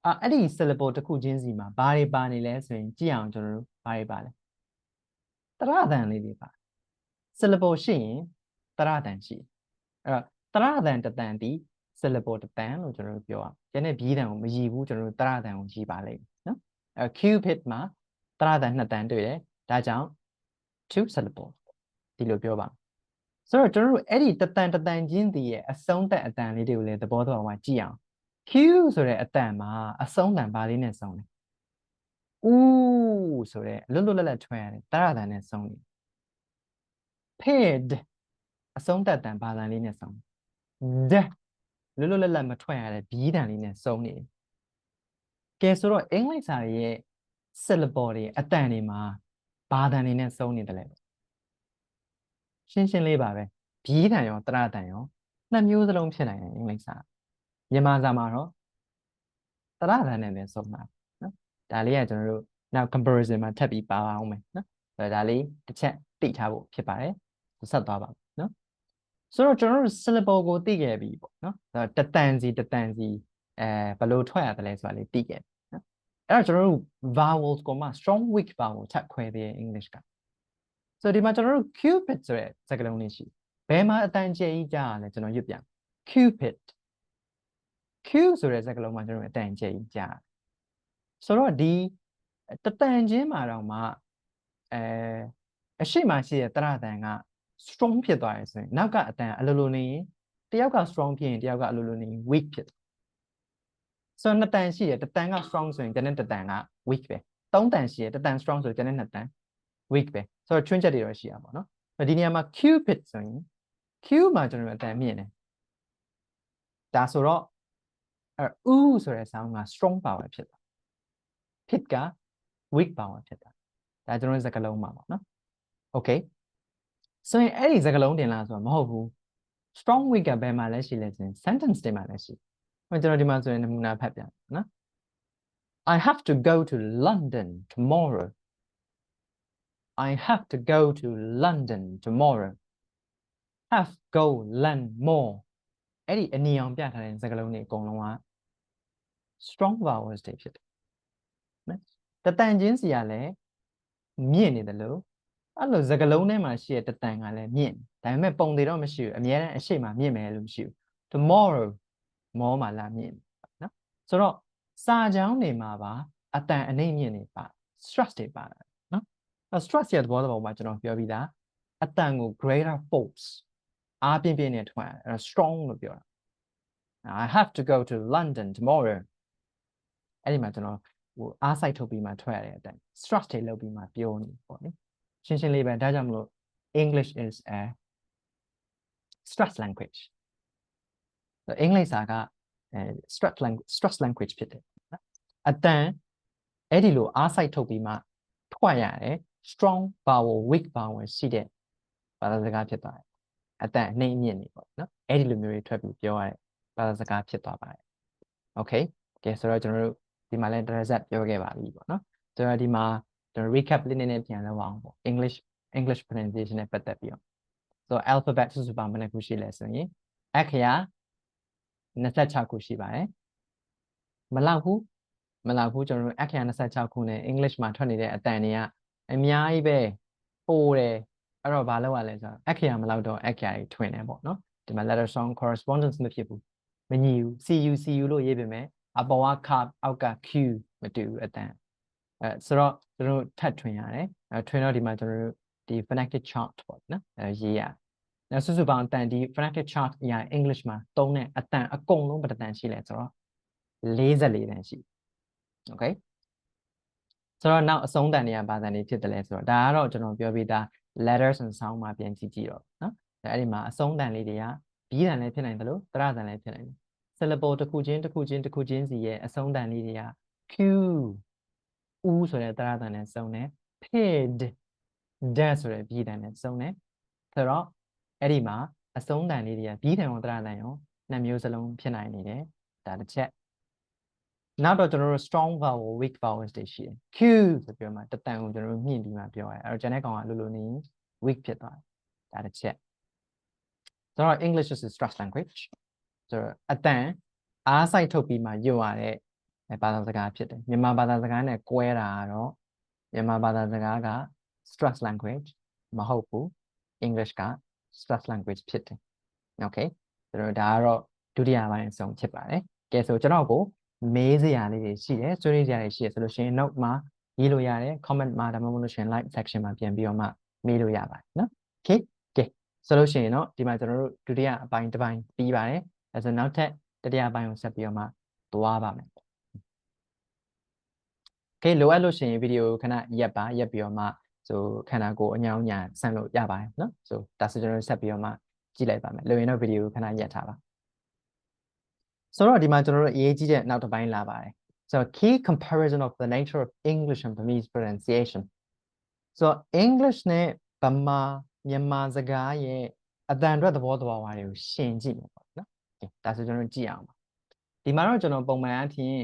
အဲ့ဒီ syllable တစ်ခုချင်းစီမှာဘာတွေပါနေလဲဆိုရင်ကြည့်အောင်ကျွန်တော်တို့ဘာတွေပါလဲတရတန်လေးတွေပါ syllable ရှိရင်တရတန်ရှိအဲ့တော့တရတန်တတန်ဒီ syllable တတန်လို့ကျွန်တော်တို့ပြောအောင်ကျန်တဲ့ဘီးတန်ကိုမရည်ဘူးကျွန်တော်တို့တရတန်ကိုရည်ပါလိမ့်မယ်နော်အဲ့ Cupid မှာတရတန်နှစ်တန်တွေ့တယ်ဒါကြောင့် two syllable ဒီလိုပြောပါဆိုတော့ကျွန်တော်တို့အဲ့ဒီတတန်ချင်းတည်းရဲ့အဆုံးသက်အတန်လေးတွေကိုလည်းသဘောပေါက်အောင်ကြည့်အောင် Q ဆိုတဲ့အတန်မှာအဆုံးတန်ဘာလေးနဲ့ဆုံးလဲဦးဆိုတဲ့လွတ်လွတ်လပ်လပ်ထွက်ရတယ်တရတန်နဲ့ဆုံးတယ် paid အဆုံးသက်တန်ဘာတန်လေးနဲ့ဆုံးတယ်လွတ်လွတ်လပ်လပ်မထွက်ရတဲ့ဘီးတန်လေးနဲ့ဆုံးနေကဲဆိုတော့အင်္ဂလိပ်စာရဲ့ syllable တွေအတန်တွေမှာဘာတန်တွေနဲ့ဆုံးနေတယ်လဲရှင်းလေးပါပဲဘီးတန်ရောတရတန်ရောနှစ်မျိုးစလုံးဖြစ်နိုင်တယ်အင်္ဂလိပ်စာမြန်မာစာမှာတော့တရတန်နဲ့ပဲဆုံးတာနော်ဒါလေးကကျွန်တော်တို့နောက် comparison မှာထပ်ပြီးပါအောင်မယ်နော်ဒါလေးတစ်ချက်သိထားဖို့ဖြစ်ပါတယ်ဆက်သွားပါနော်ဆိုတော့ကျွန်တော်တို့ syllable ကိုသိခဲ့ပြီပေါ့နော်တတန်စီဘယ်လိုထွက်ရတယ်လဲဆိုတာလေးသိခဲ့နော်အဲ့တော့ကျွန်တော်တို့ vowels ကိုမှ strong weak vowel ထပ်ခွဲသေးတယ် English ကဆိုတော့ဒီမှာကျွန်တော်တို့ Cupid ဆိုတဲ့စကားလုံးလေးရှိဘယ်မှာအတန်ကျဲကြီးကြားရလဲကျွန်တော်ရွတ်ပြ Cupid Q ဆိုတဲ့စကားလုံးမှာကျွန်တော်အတန်ကျဲကြီးကြားဆိုတော့ဒီတတန်ချင်းမှာတော့မှအရှိမရှိတဲ့တရတန်က strong ဖြစ်သွားတယ်ဆိုရင်နောက်ကအတန်အလိုလိုနေရင်တယောက်က strong ဖြစ်ရင်တယောက်ကအလိုလိုနေရင် weak ဖြစ်ဆိုတော့နှစ်တန်ရှိတယ်တတန်က strong ဆိုရင်ကျန်တဲ့တတန်က weak ပဲသုံးတန်ရှိတယ်တတန် strong ဆိုရင်ကျန်တဲ့နှစ်တန် weak ပဲဆိုတော့ချွင်းချက်တွေတော့ရှိရပါတော့နော်ဒီနေရာမှာ Cupid ဆိုရင် Q မှာကျွန်တော်အတန်မြင့်တယ်ဒါဆိုတော့ဥဆိုတဲ့ sound က strong power ဖြစ်တာဖြစ်က weak power ဖြစ်တာဒါကျွန်တော်စကားလုံးမှာပေါ့နော် okay ဆိုရင်အဲ့ဒီစကားလုံးတင်လာဆိုတော့မဟုတ်ဘူး strong weak ကဘယ်မှာလဲရှိလဲဆိုရင် sentence တွေမှာလည်းရှိကျွန်တော်ဒီမှာဆိုရင်နမူနာဖတ်ပြနော် I have to go to London tomorrow I have to go to London tomorrow have go learn more အဲ့ဒီအနီအောင်ပြထားတဲ့စကားလုံးတွေအကုန်လုံးက strong vowels တွေဖြစ်တယ်နော်တတန်ချင်းစီကလည်းမြင့်နေတယ်လို့အဲ့လိုစကားလုံးထဲမှာရှိတဲ့တတန်ကလည်းမြင့်ဒါပေမဲ့ပုံတွေတော့မရှိဘူးအများအားအရှိမမြင့်မယ်လို့မရှိဘူး tomorrow more မှာလာမြင့်နော်ဆိုတော့စာကြောင်းတွေမှာပါအတန်အနှိမ့်မြင့်နေပါ stress တွေပါနော် stress ရဲ့သဘောမှာကျွန်တော်ပြောပြီးသားအတန်ကို greater force အားပြင်းပြင်းနဲ့ထွက်အဲ့ strong လို့ပြောတာ I have to go to London tomorrow. Anyway, you know, our side to be my twelve then. Stress to be my peony. Essentially, by English is a stress language. The English saga stress languageဖြစ်တယ်။အတန်အဲ့ဒီလိုအားစိုက်ထုတ်ပြီးမှထွက်ရတယ် strong vowel weak vowel ရှိတဲ့ဘာသာစကားဖြစ်သွားတယ်။အတန်အနှိမ့်အမြင့်နေပေါ့နော်။အဲ့ဒီလိုမျိုးတွေထွက်ပြီးပြောရတဲ့ဘာသာစကားဖြစ်သွားပါတယ်။ Okay ကဲဆိုတော့ကျွန်တော်တို့ဒီမှာလည်း reset ပြောခဲ့ပါပြီပေါ့နော်။ကျွန်တော်ဒီမှာကျွန်တော် recap လေးနည်းနည်းပြန်လုပ်အောင်ပေါ့ English pronunciation နဲ့ပတ်သက်ပြီးတော့ so alphabet စုစုပေါင်းဘယ်နှခုရှိလဲဆိုရင်အခရာ26ခုရှိပါတယ်မလောက်ဘူးကျွန်တော်တို့အခရာ26ခုနဲ့ English မှာထွက်နေတဲ့အတန်တွေကအများကြီးပဲပိုတယ်အဲ့တော့ဘာလုပ်ရလဲဆိုတော့အခရာမလောက်တော့အခရာတွေထွင်တယ်ပေါ့နော်ဒီမှာ letter song correspondence မဖြစ်ဘူးမညီဘူး cu လို့ရေးပေမဲ့အပေါ်က k အောက်က q မတူဘူးအတန်ဆိုတော့ကျွန်တော်တို့ထပ်ထွင်ရတယ်ထွင်တော့ဒီမှာကျွန်တော်တို့ဒီ phonetic chart ပေါ့နော်ရေးရနောက်စုစုပေါင်းအတန်ဒီ phonetic chart အရာ English မှာသုံးတဲ့အတန်အကုန်လုံးဘယ်တန်ရှိလဲဆိုတော့44တန်ရှိ Okay ဆိုတော့နောက်အဆုံးတန်တွေကဘာတန်တွေဖြစ်တယ်လဲဆိုတော့ဒါကတော့ကျွန်တော်ပြောပြီးသား letters and sound မှာပြန်ကြည့်တော့နော်အဲ့ဒီမှာအဆုံးတန်လေးတွေကဘီးတန်လည်းဖြစ်နိုင်တယ်လို့တရတန်လည်းဖြစ်နိုင်တယ် syllable တစ်ခုချင်းစီရဲ့အဆုံးတန်လေးတွေက q ဦးဆိုတဲ့တရတန်နဲ့စုံတယ် pid death ဆိုတဲ့ဘီးတန်နဲ့စုံတယ်ဆိုတော့အဲ့ဒီမှာအဆုံးတန်လေးတွေကဘီးတန်ရောတရတန်ရောနှစ်မျိုးစလုံးဖြစ်နိုင်နေတယ်ဒါတစ်ချက်နောက်တော့ကျွန်တော်တို့ strong vowel weak vowels တွေရှိတယ် q ဆိုပြီးမှတတန်ကိုကျွန်တော်တို့မြင့်ပြီးမှပြောရတယ်အဲ့တော့ကျန်တဲ့ကောင်ကလိုနေ weak ဖြစ်သွားတယ်ဒါတစ်ချက်ဆိုတော့ English is a stress language ဆိုတော့အတန်အားစိုက်ထုတ်ပြီးမှညွတ်ရတဲ့ဘာသာစကားဖြစ်တယ်မြန်မာဘာသာစကားနဲ့ကွဲတာကတော့မြန်မာဘာသာစကားက stress language မဟုတ်ဘူး English က stress language ဖြစ်တယ် Okay ဆိုတော့ဒါကတော့ဒုတိယပိုင်းအဆုံးဖြစ်ပါတယ်ကဲဆိုကျွန်တော်ကိုမေးစရာလေးတွေရှိတယ်ဆွေးနွေးစရာတွေရှိတယ်ဆိုလို့ရှိရင် note မှာရေးလို့ရတယ် comment မှာဒါမှမဟုတ်လို့ရှိရင် like section မှာပြန်ပြီးတော့မှမေးလို့ရပါတယ်နော် Okay ကဲဆိုလို့ရှိရင်တော့ဒီမှာကျွန်တော်တို့ဒုတိယအပိုင်းတစ်ပိုင်းပြီးပါတယ်အဲဆိုနောက်ထပ်တတိယအပိုင်းကိုဆက်ပြီးတော့မှသွားပါမယ် Okay လိုအပ်လို့ရှိရင်ဗီဒီယိုခဏရပ်ပြီးတော့မှဆိုခန္ဓာကိုယ်အညောင်းညာဆန့်လို့ရပါတယ်နော်ဆိုဒါဆိုကျွန်တော်ဆက်ပြီးတော့မှကြည့်လိုက်ပါမယ်လိုရင်တော့ဗီဒီယိုခဏရပ်ထားပါဆိုတော့ဒီမှာကျွန်တော်တို့အရေးကြီးတဲ့နောက်တစ်ပိုင်းလာပါတယ် so key comparison of the nature of English and Burmese pronunciation so English နဲ့ဗမာမြန်မာစကားရဲ့အတန်အတွက်သဘောတဘာဝတွေကိုရှင်းကြည့်မယ်ပေါ့နော်ဒါဆိုကျွန်တော်ကြည့်အောင်ပါဒီမှာတော့ကျွန်တော်ပုံမှန်အဖြစ်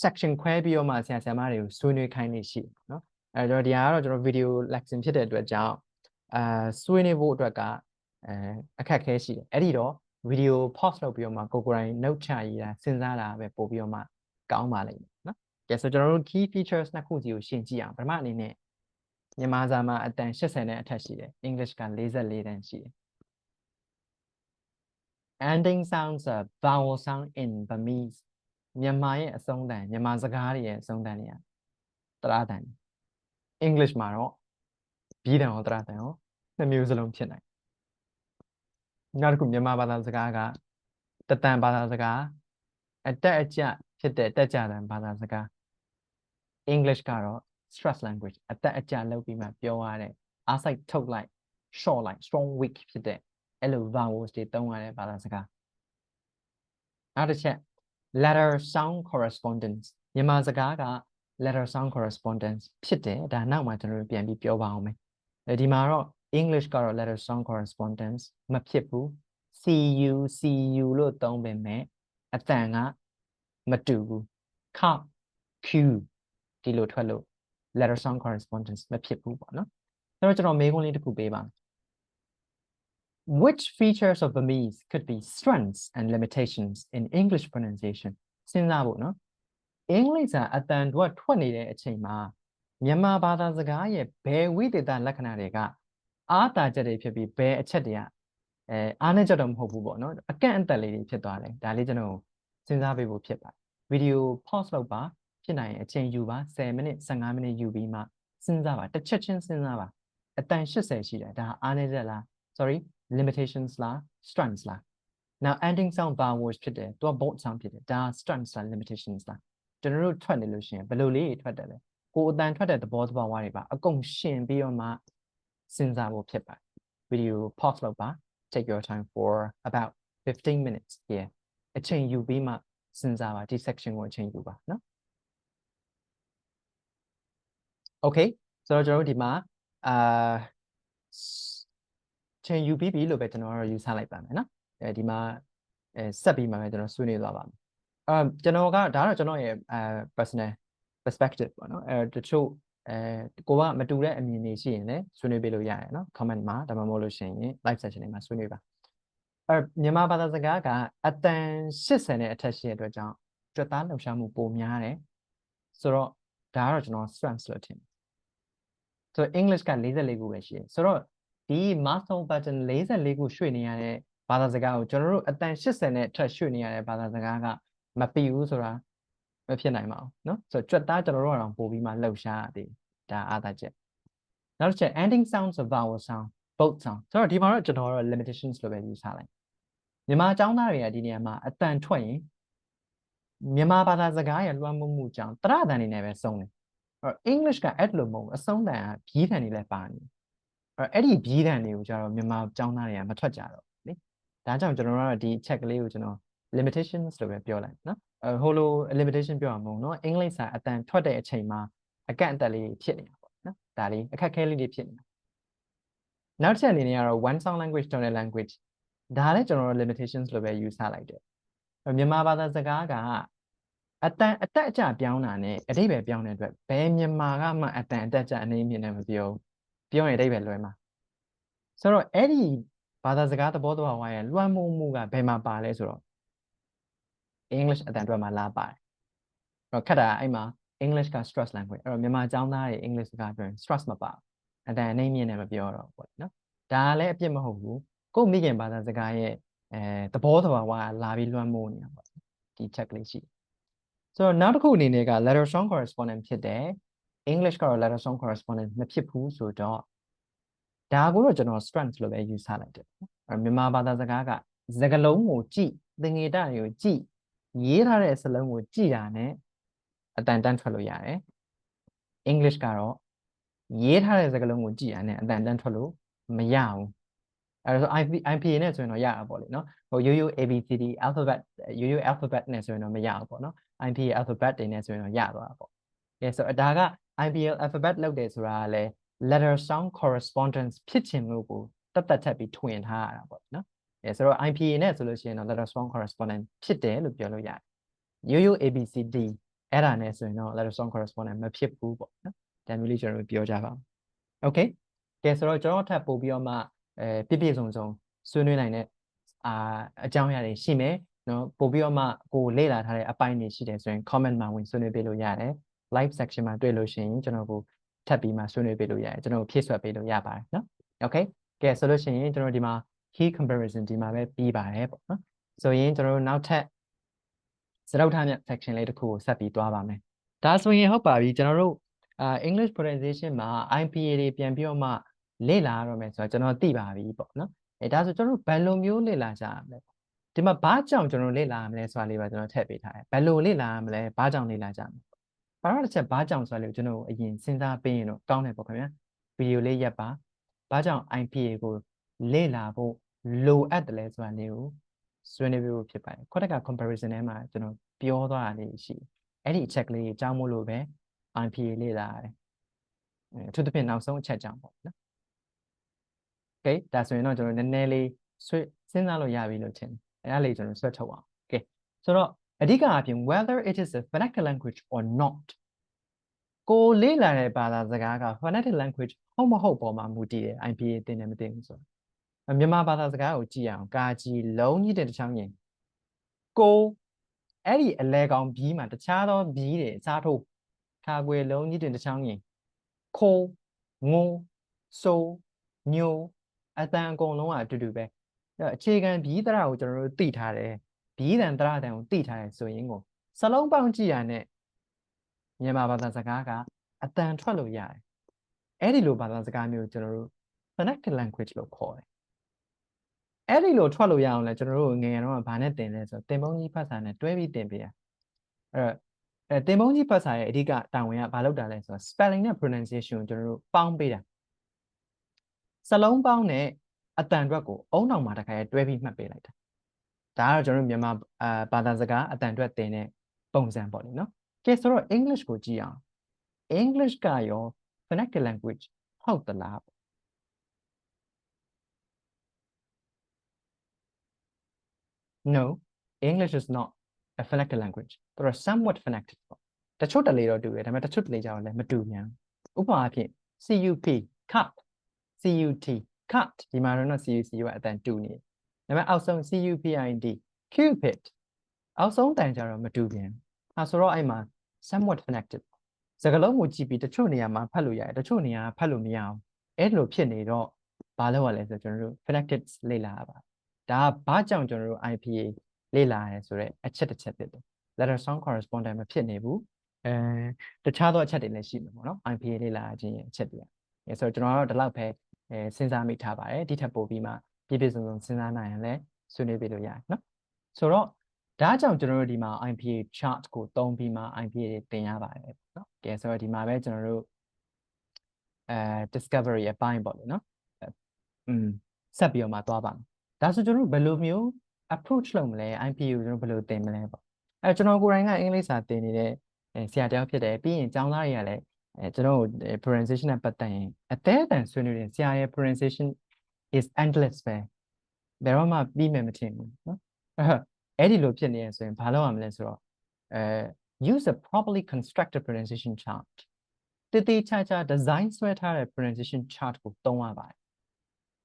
section ခွဲပြီးတော့မှဆရာမတွေကိုဆွေးနွေးခိုင်းနေရှိเนาะအဲတော့ဒီဟာကတော့ကျွန်တော် video lesson ဖြစ်တဲ့အတွက်ကြောင့်ဆွေးနွေးဖို့အတွက်ကအခက်အခဲရှိတယ်အဲ့ဒီတော့ video pause လုပ်ပြီးတော့မှကိုယ်တိုင် note ချရေးတာစဉ်းစားတာပဲပို့ပြီးတော့မှကောင်းပါလိမ့်မယ်เนาะကဲဆိုကျွန်တော်တို့ key features နှစ်ခုစီကိုရှင်းကြည့်အောင်ပထမအနေနဲ့မြန်မာစာမှာအတန်80နဲ့အထက်ရှိတယ် English က44တန်ရှိတယ် ending sounds a vowel sound in Burmese မြန်မာရဲ့အဆုံးတန်မြန်မာစကားတွေရဲ့အဆုံးတန်တွေကတရတန် English မှာတော့ဘီးတန်ရောတရတန်ရောနှစ်မျိုးစလုံးဖြစ်နိုင်နောက်တစ်ခုမြန်မာဘာသာစကားကတတန်ဘာသာစကားအတက်အကျဖြစ်တဲ့တက်ကြတန်ဘာသာစကား English ကတော့ stress language အတက်အကျလုပ်ပြီးမှပြောရတဲ့အားစိုက်ထုတ်လိုက် short လိုက် strong weak ဖြစ်တဲ့အဲ့လို vowels တွေသုံးရတဲ့ဘာသာစကားနောက်တစ်ချက်letter sound correspondence မြန်မာစကားက letter sound correspondence ဖြစ်တယ်ဒါနောက်မှကျွန်တော်တို့ပြန်ပြီးပြောပါအောင်မယ်ဒီမှာတော့ English ကတော့ letter sound correspondence မဖြစ်ဘူး cu လို့သုံးပေမဲ့အတန်ကမတူဘူး k q ဒီလိုထွက်လို့ letter sound correspondence မဖြစ်ဘူးပေါ့နော်အဲ့တော့ကျွန်တော်မေးခွန်းလေးတစ်ခုပေးပါမယ်Which features of Burmese could be strengths and limitations in English pronunciation? စဉ်းစားဖို့နော် English အတန်တို့ထွက်နေတဲ့အချိန်မှာမြန်မာဘာသာစကားရဲ့ဘယ်ဝိသေသလက္ခဏာတွေကအားတာချက်တွေဖြစ်ပြီးဘယ်အချက်တွေကအားနည်းချက်တော့မဟုတ်ဘူးပေါ့နော်အကန့်အသတ်လေးတွေဖြစ်သွားတယ်ဒါလေးကျွန်တော်စဉ်းစားပေးဖို့ဖြစ်ပါတယ်ဗီဒီယို pause လုပ်ပါဖြစ်နိုင်ရင်အချိန်ယူပါ10မိနစ်15မိနစ်ယူပြီးမှစဉ်းစားပါတစ်ချက်ချင်းစဉ်းစားပါအတန်80ရှိတယ်ဒါအားနည်းချက်လား sorry limitations လား strands လား now ending sound vowels ဖြစ်တယ်သူက bold sound ဖြစ်တယ်ဒါ strands လား limitations လားကျွန်တော်တို့ထွက်နေလို့ရှိရင်ဘယ်လိုလေးထွက်တယ်လဲကိုအတန်ထွက်တဲ့သဘောဝါးတွေပါအကုန်ရှင်ပြီးတော့မှစဉ်းစားဖို့ဖြစ်ပါတယ် video pause လုပ်ပါ take your time for about 15 minutes here အချိန်ယူပြီးမှစဉ်းစားပါဒီ section ကိုအချိန်ယူပါနော် okay ဆိုတော့ကျွန်တော်တို့ဒီမှာချိန်ယူပြီးပြီလို့ပဲကျွန်တော်တို့ယူဆလိုက်ပါမယ်နော်ဒီမှာဆက်ပြီးမှပဲကျွန်တော်ဆွေးနွေးသွားပါမယ်ကျွန်တော်ကဒါတော့ကျွန်တော်ရဲ့personal perspective ပေါ့နော်တချို့ကိုကမတူတဲ့အမြင်တွေရှိရင်လည်းဆွေးနွေးပေးလို့ရတယ်နော် comment မှာဒါမှမဟုတ်လို့ရှိရင် live session တွေမှာဆွေးနွေးပါမြန်မာဘာသာစကားကအတန်80နဲ့အထက်ရှိတဲ့အတွက်ကြောင့်ကြွက်သားလှုပ်ရှားမှုပိုများတယ်ဆိုတော့ဒါကတော့ကျွန်တော် strength လို့ထင်ဆိုတော့ English က44ခုပဲရှိတယ်ဆိုတော့ဒီ master button 44ခုရွှေ့နေရတဲ့ဘာသာစကားကိုကျွန်တော်တို့အတန်80နဲ့ထက်ရွှေ့နေရတဲ့ဘာသာစကားကမပြီးဘူးဆိုတာမဖြစ်နိုင်ပါဘူးเนาะဆိုတော့ကြွက်သားကျွန်တော်တို့ကတော့ပို့ပြီးမှလှုပ်ရှားရတယ်ဒါအားသာချက်နောက်တစ်ချက် ending sounds of vowel sound both sound ဆိုတော့ဒီမှာတော့ကျွန်တော်တို့ limitations လို့ပဲယူဆလိုက်မြန်မာအကြောင်းသားတွေကဒီနေရာမှာအတန်ထွက်ရင်မြန်မာဘာသာစကားရဲ့လွှမ်းမိုးမှုကြောင့်တရတန်နေနဲ့ပဲစုံတယ်English ကအဲ့လိုမဟုတ်အဆုံးတန်ကဘီးတန်တွေလည်းပါနေအဲ့ဒီဘီးတန်တွေကိုကျတော့မြန်မာကျောင်းသားတွေကမထွက်ကြတော့လေဒါကြောင့်ကျွန်တော်တို့ကဒီ check လေးကိုကျွန်တော် limitations လို့ပဲပြောလိုက်နော်ဟိုလို limitation ပြောအောင်မဟုတ်နော် English စာအတန်ထွက်တဲ့အချိန်မှာအကန့်အသတ်လေးဖြစ်နေတာပေါ့နော်ဒါလေးအခက်ခဲလေးတွေဖြစ်နေတာနောက်တစ်ချက်အနေနဲ့ကတော့ one sound language tonal language ဒါလည်းကျွန်တော်တို့ limitations လို့ပဲယူဆလိုက်တယ်မြန်မာဘာသာစကားကအတန်အတက်အကျပြောင်းတာနဲ့အဓိပ္ပာယ်ပြောင်းတဲ့အတွက်ဘယ်မြန်မာကမှအတန်အတက်အကျအနေမြင့်နဲ့မပြောရင်အဓိပ္ပာယ်လွဲမှာဆိုတော့အဲ့ဒီဘာသာစကားသဘောတူအောင်ရဲ့လွှမ်းမိုးမှုကဘယ်မှာပါလဲဆိုတော့ English အတန်အတွက်မှာလာပါတယ်အဲ့တော့ခက်တာအဲ့မှာ English က stress language အဲ့တော့မြန်မာကျောင်းသားတွေ English စကားပြောရင် stress မပါအတန်အနေမြင့်နဲ့မပြောတော့ဘူးနော်ဒါလည်းအပြစ်မဟုတ်ဘူးကိုမိခင်ဘာသာစကားရဲ့သဘောတူအောင်လာပြီးလွှမ်းမိုးနေတာပေါ့ဒီ check လေးရှိဆိုတော့နောက်တစ်ခုအနေနဲ့က letter sound correspondent ဖြစ်တယ် English ကတော့ letter sound correspondent မဖြစ်ဘူးဆိုတော့ဒါကိုတော့ကျွန်တော် strength လို့ပဲယူဆလိုက်တယ်မြန်မာဘာသာစကားကစကားလုံးကိုကြည့်သင်္ကေတတွေကိုကြည့်ရေးထားတဲ့စလုံးကိုကြည့်တာနဲ့အတန်တန်းထွက်လို့ရတယ် English ကတော့ရေးထားတဲ့စကားလုံးကိုကြည့်တာနဲ့အတန်တန်းထွက်လို့မရဘူးအဲ့တော့ IPA နဲ့ဆိုရင်တော့ရတာပေါ့လေနော်ဟိုရိုးရိုး ABCD alphabet ရိုးရိုး alphabet နဲ့ဆိုရင်တော့မရဘူးပေါ့နော် IPA alphabet တွေနဲ့ဆိုရင်တော့ရသွားတာပေါ့ကဲဆိုတော့ဒါက IPA alphabet လောက်တယ်ဆိုတာကလည်း letter sound correspondence ဖြစ်ချင်လို့ကိုတတ်ထပ်ပြီးထွင်ထားရတာပေါ့နော်ဆိုတော့ IPA နဲ့ဆိုလို့ရှိရင်တော့ letter sound correspondence ဖြစ်တယ်လို့ပြောလို့ရတယ်ရိုးရိုး ABCD အဲ့ဒါနဲ့ဆိုရင်တော့ letter sound correspondence မဖြစ်ဘူးပေါ့နော်ဒါမျိုးလေးကျွန်တော်တို့ပြောကြပါဦး okay ကဲဆိုတော့ကျွန်တော်ထပ်ပို့ပြီးတော့မှပြည့်စုံဆွေးနွေးနိုင်တဲ့အကြောင်းအရာတွေရှိမယ်နော်ပို့ပြီးတော့မှကိုလေ့လာထားတဲ့အပိုင်းတွေရှိတယ်ဆိုရင် comment မှာဝင်ဆွေးနွေးပေးလို့ရတယ် live section မှာတွေ့လို့ရှိရင်ကျွန်တော်ကိုထပ်ပြီးမှဆွေးနွေးပေးလို့ရတယ်ကျွန်တော်ဖြည့်ဆွတ်ပေးလို့ရပါတယ်နော် okay ကဲဆိုလို့ရှိရင်ကျွန်တော်ဒီမှာ key comparison ဒီမှာပဲပြီးပါတယ်ပေါ့နော်ဆိုရင်ကျွန်တော်တို့နောက်ထပ်စရုပ်ထားမြတ် section လေးတစ်ခုကိုဆက်ပြီးသွားပါမယ်ဒါဆိုရင်ဟုတ်ပါပြီကျွန်တော်တို့English pronunciation မှာ IPA တွေပြန်ပြီးတော့မှလေ့လာရတော့မယ်ဆိုတော့ကျွန်တော်သိပါပြီပေါ့နော်ဒါဆိုကျွန်တော်တို့ဘယ်လိုမျိုးလေ့လာကြရမလဲဒီမှာဘာကြောင့်ကျွန်တော်လေ့လာရမလဲဆိုတာလေးပါကျွန်တော်ထည့်ပေးထားတယ်ဘယ်လိုလေ့လာရမလဲဘာကြောင့်လေ့လာကြမလဲဘာလို့တစ်ချက်ဘာကြောင့်ဆိုတာလေးကိုကျွန်တော်အရင်စဉ်းစားပေးရင်တော့ကောင်းတယ်ပေါ့ခင်ဗျာဗီဒီယိုလေးရပ်ပါဘာကြောင့် IPA ကိုလေ့လာဖို့လိုအပ်တယ်လဲဆိုတာလေးကိုဆွေးနွေးဖို့ဖြစ်ပါတယ်ခုတက်က comparison ထဲမှာကျွန်တော်ပြောသွားတာလေးရှိအဲ့ဒီအချက်ကလေးအကြောင်းမို့လို့ပဲ IPA လေ့လာရတယ်အထူးသဖြင့်နောက်ဆုံးအချက်ကြောင့်ပေါ့နော် okay ဒါဆိုရင်တော့ကျွန်တော်နည်းနည်းလေးစဉ်းစားလို့ရပြီလို့ထင်တယ်အဲ့ဒါလေးကျွန်တော်ဆွဲထုတ်အောင် okay ဆိုတော့အဓိကအပြင် whether it is a phonetic language or not ကိုလေ့လာတဲ့ဘာသာစကားက phonetic language ဟုတ်မဟုတ်ပေါ်မှာမူတည်တယ် IPA တင်တယ်မတင်ဘူးဆိုတော့မြန်မာဘာသာစကားကိုကြည့်အောင်ကာကြီးလုံးကြီးတဲ့တစ်ချောင်းရင်ကိုအဲ့ဒီအလဲကောင်ဘီးမှာတခြားသောဘီးတွေစားထုတ်ခါကွယ်လုံးကြီးတဲ့တစ်ချောင်းရင်ခိုးငိုဆိုးညိုအတန်အကုန်လုံးကအတူတူပဲအခြေခံဘီးတရကိုကျွန်တော်တို့သိထားတယ်ဘီးတန်တရတန်ကိုသိထားတယ်ဆိုရင်ကိုစလုံးပေါင်းကြည့်ရတဲ့မြန်မာဘာသာစကားကအတန်ထွက်လို့ရတယ်အဲ့ဒီလိုဘာသာစကားမျိုးကျွန်တော်တို့ phonetic language လို့ခေါ်တယ် အဲ့ဒီလိုထွက်လို့ရအောင်လဲကျွန်တော်တို့ငယ်ငယ်တော့ဗာနဲ့တင်လဲဆိုတင်ပုံးကြီးဖတ်စာနဲ့တွဲပြီးတင်ပေးရအဲ့တင်ပုံးကြီးဖတ်စာရဲ့အဓိကတာဝန်ကဘာလုပ်တာလဲဆိုတော့ spelling နဲ့ pronunciation ကိုကျွန်တော်တို့ပေါင်းပေးတာစလုံးပေါင်းနဲ့အတန်အတွက်ကိုအုံနောက်မှာတစ်ခါတွဲပြီးမှတ်ပေးလိုက်တာဒါကတော့ကျွန်တော်တို့မြန်မာဘာသာစကားအတန်အတွက်တင်တဲ့ပုံစံပေါ့လေနော်ကဲဆိုတော့ English ကိုကြည့်အောင် English ကရော phonetic language ဟုတ်သလားNo, English is not a phonetic language. They are somewhat phonetic. တချို့တလေတော့တူတယ်ဒါပေမဲ့တချို့တလေကြတော့လည်းမတူမြန်ဥပမာအဖြစ် CUP cut CUT cut ဒီမှာတော့ CUC ကအတန်တူနေတယ်ဒါပေမဲ့အောက်ဆုံး CUPID cupid အောက်ဆုံးတန်ကြတော့မတူပြန်အဲဆိုတော့အဲ့မှာ somewhat phonetic စကားလုံးကိုကြည့်ပြီးတချို့နေရာမှာဖတ်လို့ရတယ်တချို့နေရာဖတ်လို့မရအောင်အဲ့လိုဖြစ်နေတော့ဘာလုပ်ရလဲဆိုတော့ကျွန်တော်တို့ phonetics လေ့လာရပါဒါကဘာကြောင့်ကျွန်တော်တို့ IPA လေ့လာရဲဆိုတော့အချက်တစ်ချက်ဖြစ်တယ် letter sound correspondent မဖြစ်နေဘူးတခြားသောအချက်တွေလည်းရှိမှာပေါ့နော် IPA လေ့လာခြင်းအချက်တွေအဲဆိုတော့ကျွန်တော်တို့ဒီလောက်ပဲစဉ်းစားမိထားပါတယ်ဒီထက်ပိုပြီးမှပြည့်ပြည့်စုံစုံစဉ်းစားနိုင်ရင်လည်းဆွေးနွေးပြလို့ရတယ်နော်ဆိုတော့ဒါကြောင့်ကျွန်တော်တို့ဒီမှာ IPA chart ကိုသုံးပြီးမှ IPA တွေသင်ရပါတယ်နော်ကဲဆိုတော့ဒီမှာပဲကျွန်တော်တို့discovery အပိုင်းပေါ့လေနော်ဆက်ပြီးတော့မှသွားပါမယ်ဒါဆိုကျွန်တော်တို့ဘယ်လိုမျိုး approach လုပ်မလဲ IPA ကိုကျွန်တော်ဘယ်လိုသင်မလဲပေါ့ကျွန်တော်ကိုယ်တိုင်ကအင်္ဂလိပ်စာသင်နေတဲ့ဆရာတယောက်ဖြစ်တယ်ပြီးရင်ကျောင်းသားတွေကလည်းကျွန်တော် pronunciation နဲ့ပတ်သက်ရင်အသေးအတန်ဆွေးနွေးတယ်ဆရာရဲ့ pronunciation is endless ပဲဘယ်တော့မှပြီးမယ်မထင်ဘူးနော်အဲ့ဒီလိုဖြစ်နေရဆိုရင်ဘာလုပ်ရမလဲဆိုတော့use a properly constructed pronunciation chart တည်တည်ချာချာ design ဆွဲထားတဲ့ pronunciation chart ကိုသုံးရပါတယ်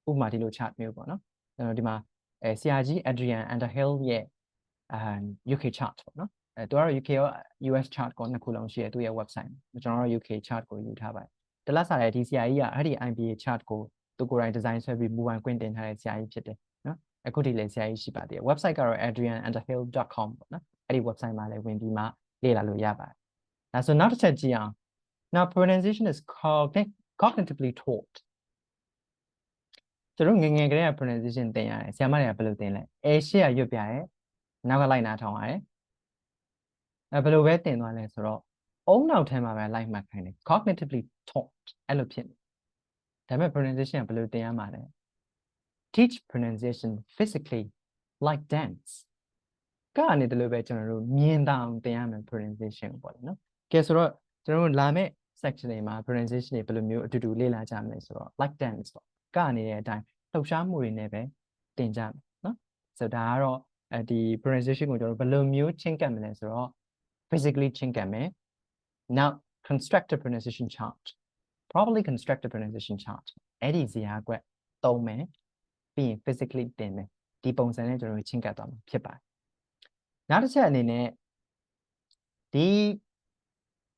ဥပမာဒီလို chart မျိုးပေါ့နော်ကျွန်တော်ဒီမှာဆရာကြီး Adrian Underhill ရဲ့UK chart ပေါ့နော်သူကတော့ UK ရော US chart ကိုနှစ်ခုလုံးရှိတယ်သူရဲ့ website ကျွန်တော်တို့ UK chart ကိုယူထားပါတယ်တလစားတဲ့ဒီဆရာကြီးကအဲ့ဒီ IPA chart ကိုသူကိုယ်တိုင် design ဆွဲပြီးမူပိုင်ခွင့်တင်ထားတဲ့ဆရာကြီးဖြစ်တယ်နော်အခုဒီလည်းဆရာကြီးရှိပါသေးတယ် website ကတော့ adrianunderhill.com ပေါ့နော်အဲ့ဒီ website မှာလည်းဝင်ပြီးမှလေ့လာလို့ရပါတယ်ဒါဆိုနောက်တစ်ချက်ကြည့်အောင် now pronunciation is cognitively taught ကျွန်တော်ငယ်ငယ်ကလေးက pronunciation သင်ရတယ်ဆရာမတွေကဘယ်လိုသင်လဲရှေ့ကရွတ်ပြရဲနောက်ကလိုက်နာထောင်ရတယ်ဘယ်လိုပဲသင်သွားလဲဆိုတော့အုံနောက်ထဲမှာပဲလိုက်မှတ်ခိုင်းတယ် cognitively taught အဲ့လိုဖြစ်နေဒါပေမဲ့ pronunciation ကဘယ်လိုသင်ရမှာလဲ teach pronunciation physically like dance ကနေတယ်လို့ပဲကျွန်တော်တို့မြင်တာအောင်သင်ရမယ် pronunciation ပေါ့လေနော်ကဲဆိုတော့ကျွန်တော်တို့လာမယ့် section တွေမှာ pronunciation တွေဘယ်လိုမျိုးအတူတူလေ့လာကြမလဲဆိုတော့ like dance ပေါ့ကနေတဲ့အတိုင်းလှုပ်ရှားမှုတွေနဲ့ပဲသင်ကြမယ်နော်ဆိုတော့ဒါကတော့ဒီ pronunciation ကိုကျွန်တော်ဘယ်လိုမျိုးချင်းကပ်မလဲဆိုတော့ physically ချင်းကပ်မယ် now constructed pronunciation chart properly constructed pronunciation chart အဲ့ဒီဇာတ်ကွက်သုံးမယ်ပြီးရင် physically သင်မယ်ဒီပုံစံနဲ့ကျွန်တော်ချင်းကပ်သွားမှာဖြစ်ပါတယ်နောက်တစ်ချက်အနေနဲ့ဒီ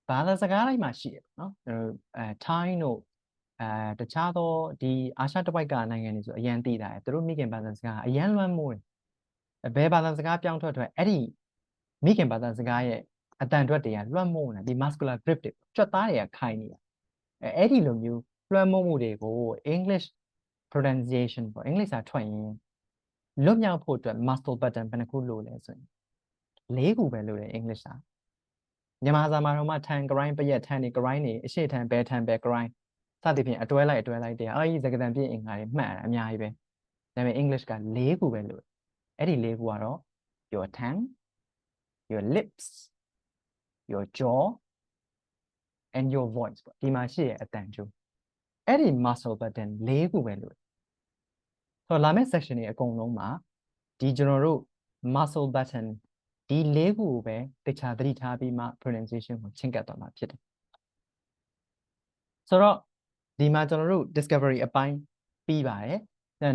ဘာသာစကားတိုင်းမှာရှိတယ်နော်ကျွန်တော်ထိုင်းတို့တခြားသောဒီအာရှတပိုက်ကနိုင်ငံတွေဆိုအရန်သိတာသူတို့မိခင်ဘာသာစကားအရန်လွှမ်းမိုးတယ်ဘယ်ဘာသာစကားပြောင်းထွက်အဲ့ဒီမိခင်ဘာသာစကားရဲ့အတန်ထွက်တွေကလွှမ်းမိုးနေတာဒီ muscular grip တွေကြွက်သားတွေကခိုင်နေတာအဲ့ဒီလိုမျိုးလွှမ်းမိုးမှုတွေကို English pronunciation ပေါ့အင်္ဂလိပ်စာထွက်ရင်လွတ်မြောက်ဖို့အတွက် muscle button ဘယ်နှခုလိုလဲဆိုရင်၄ခုပဲလိုတယ်အင်္ဂလိပ်စာမြန်မာစာမှာတော့မှထန် grind ပရက်ထန်နေ grind နေအရှိထန်ဘဲထန်ဘဲ grind စသဖြင့်အတွဲလိုက်တဲ့အဲ့ဒီစကားသံပြည့်အင်္ဂါတွေမှတ်အများကြီးပဲဒါပေမဲ့ English က၄ခုပဲလိုတယ်အဲ့ဒီ၄ခုကတော့ your tongue your lips your jaw and your voice ပေါ့ဒီမှာရှိရအတန်ကျိုးအဲ့ဒီ muscle button ၄ခုပဲလိုတယ်ဆိုတော့လာမယ့် section တွေအကုန်လုံးမှာဒီကျွန်တော်တို့ muscle button ဒီ၄ခုကိုပဲတခြားသတိထားပြီးမှ pronunciation ကိုချင်းကပ်သွားမှာဖြစ်တယ်ဆိုတော့ဒီမှာကျွန်တော်တို့ discovery အပိုင်းပြီးပါတယ်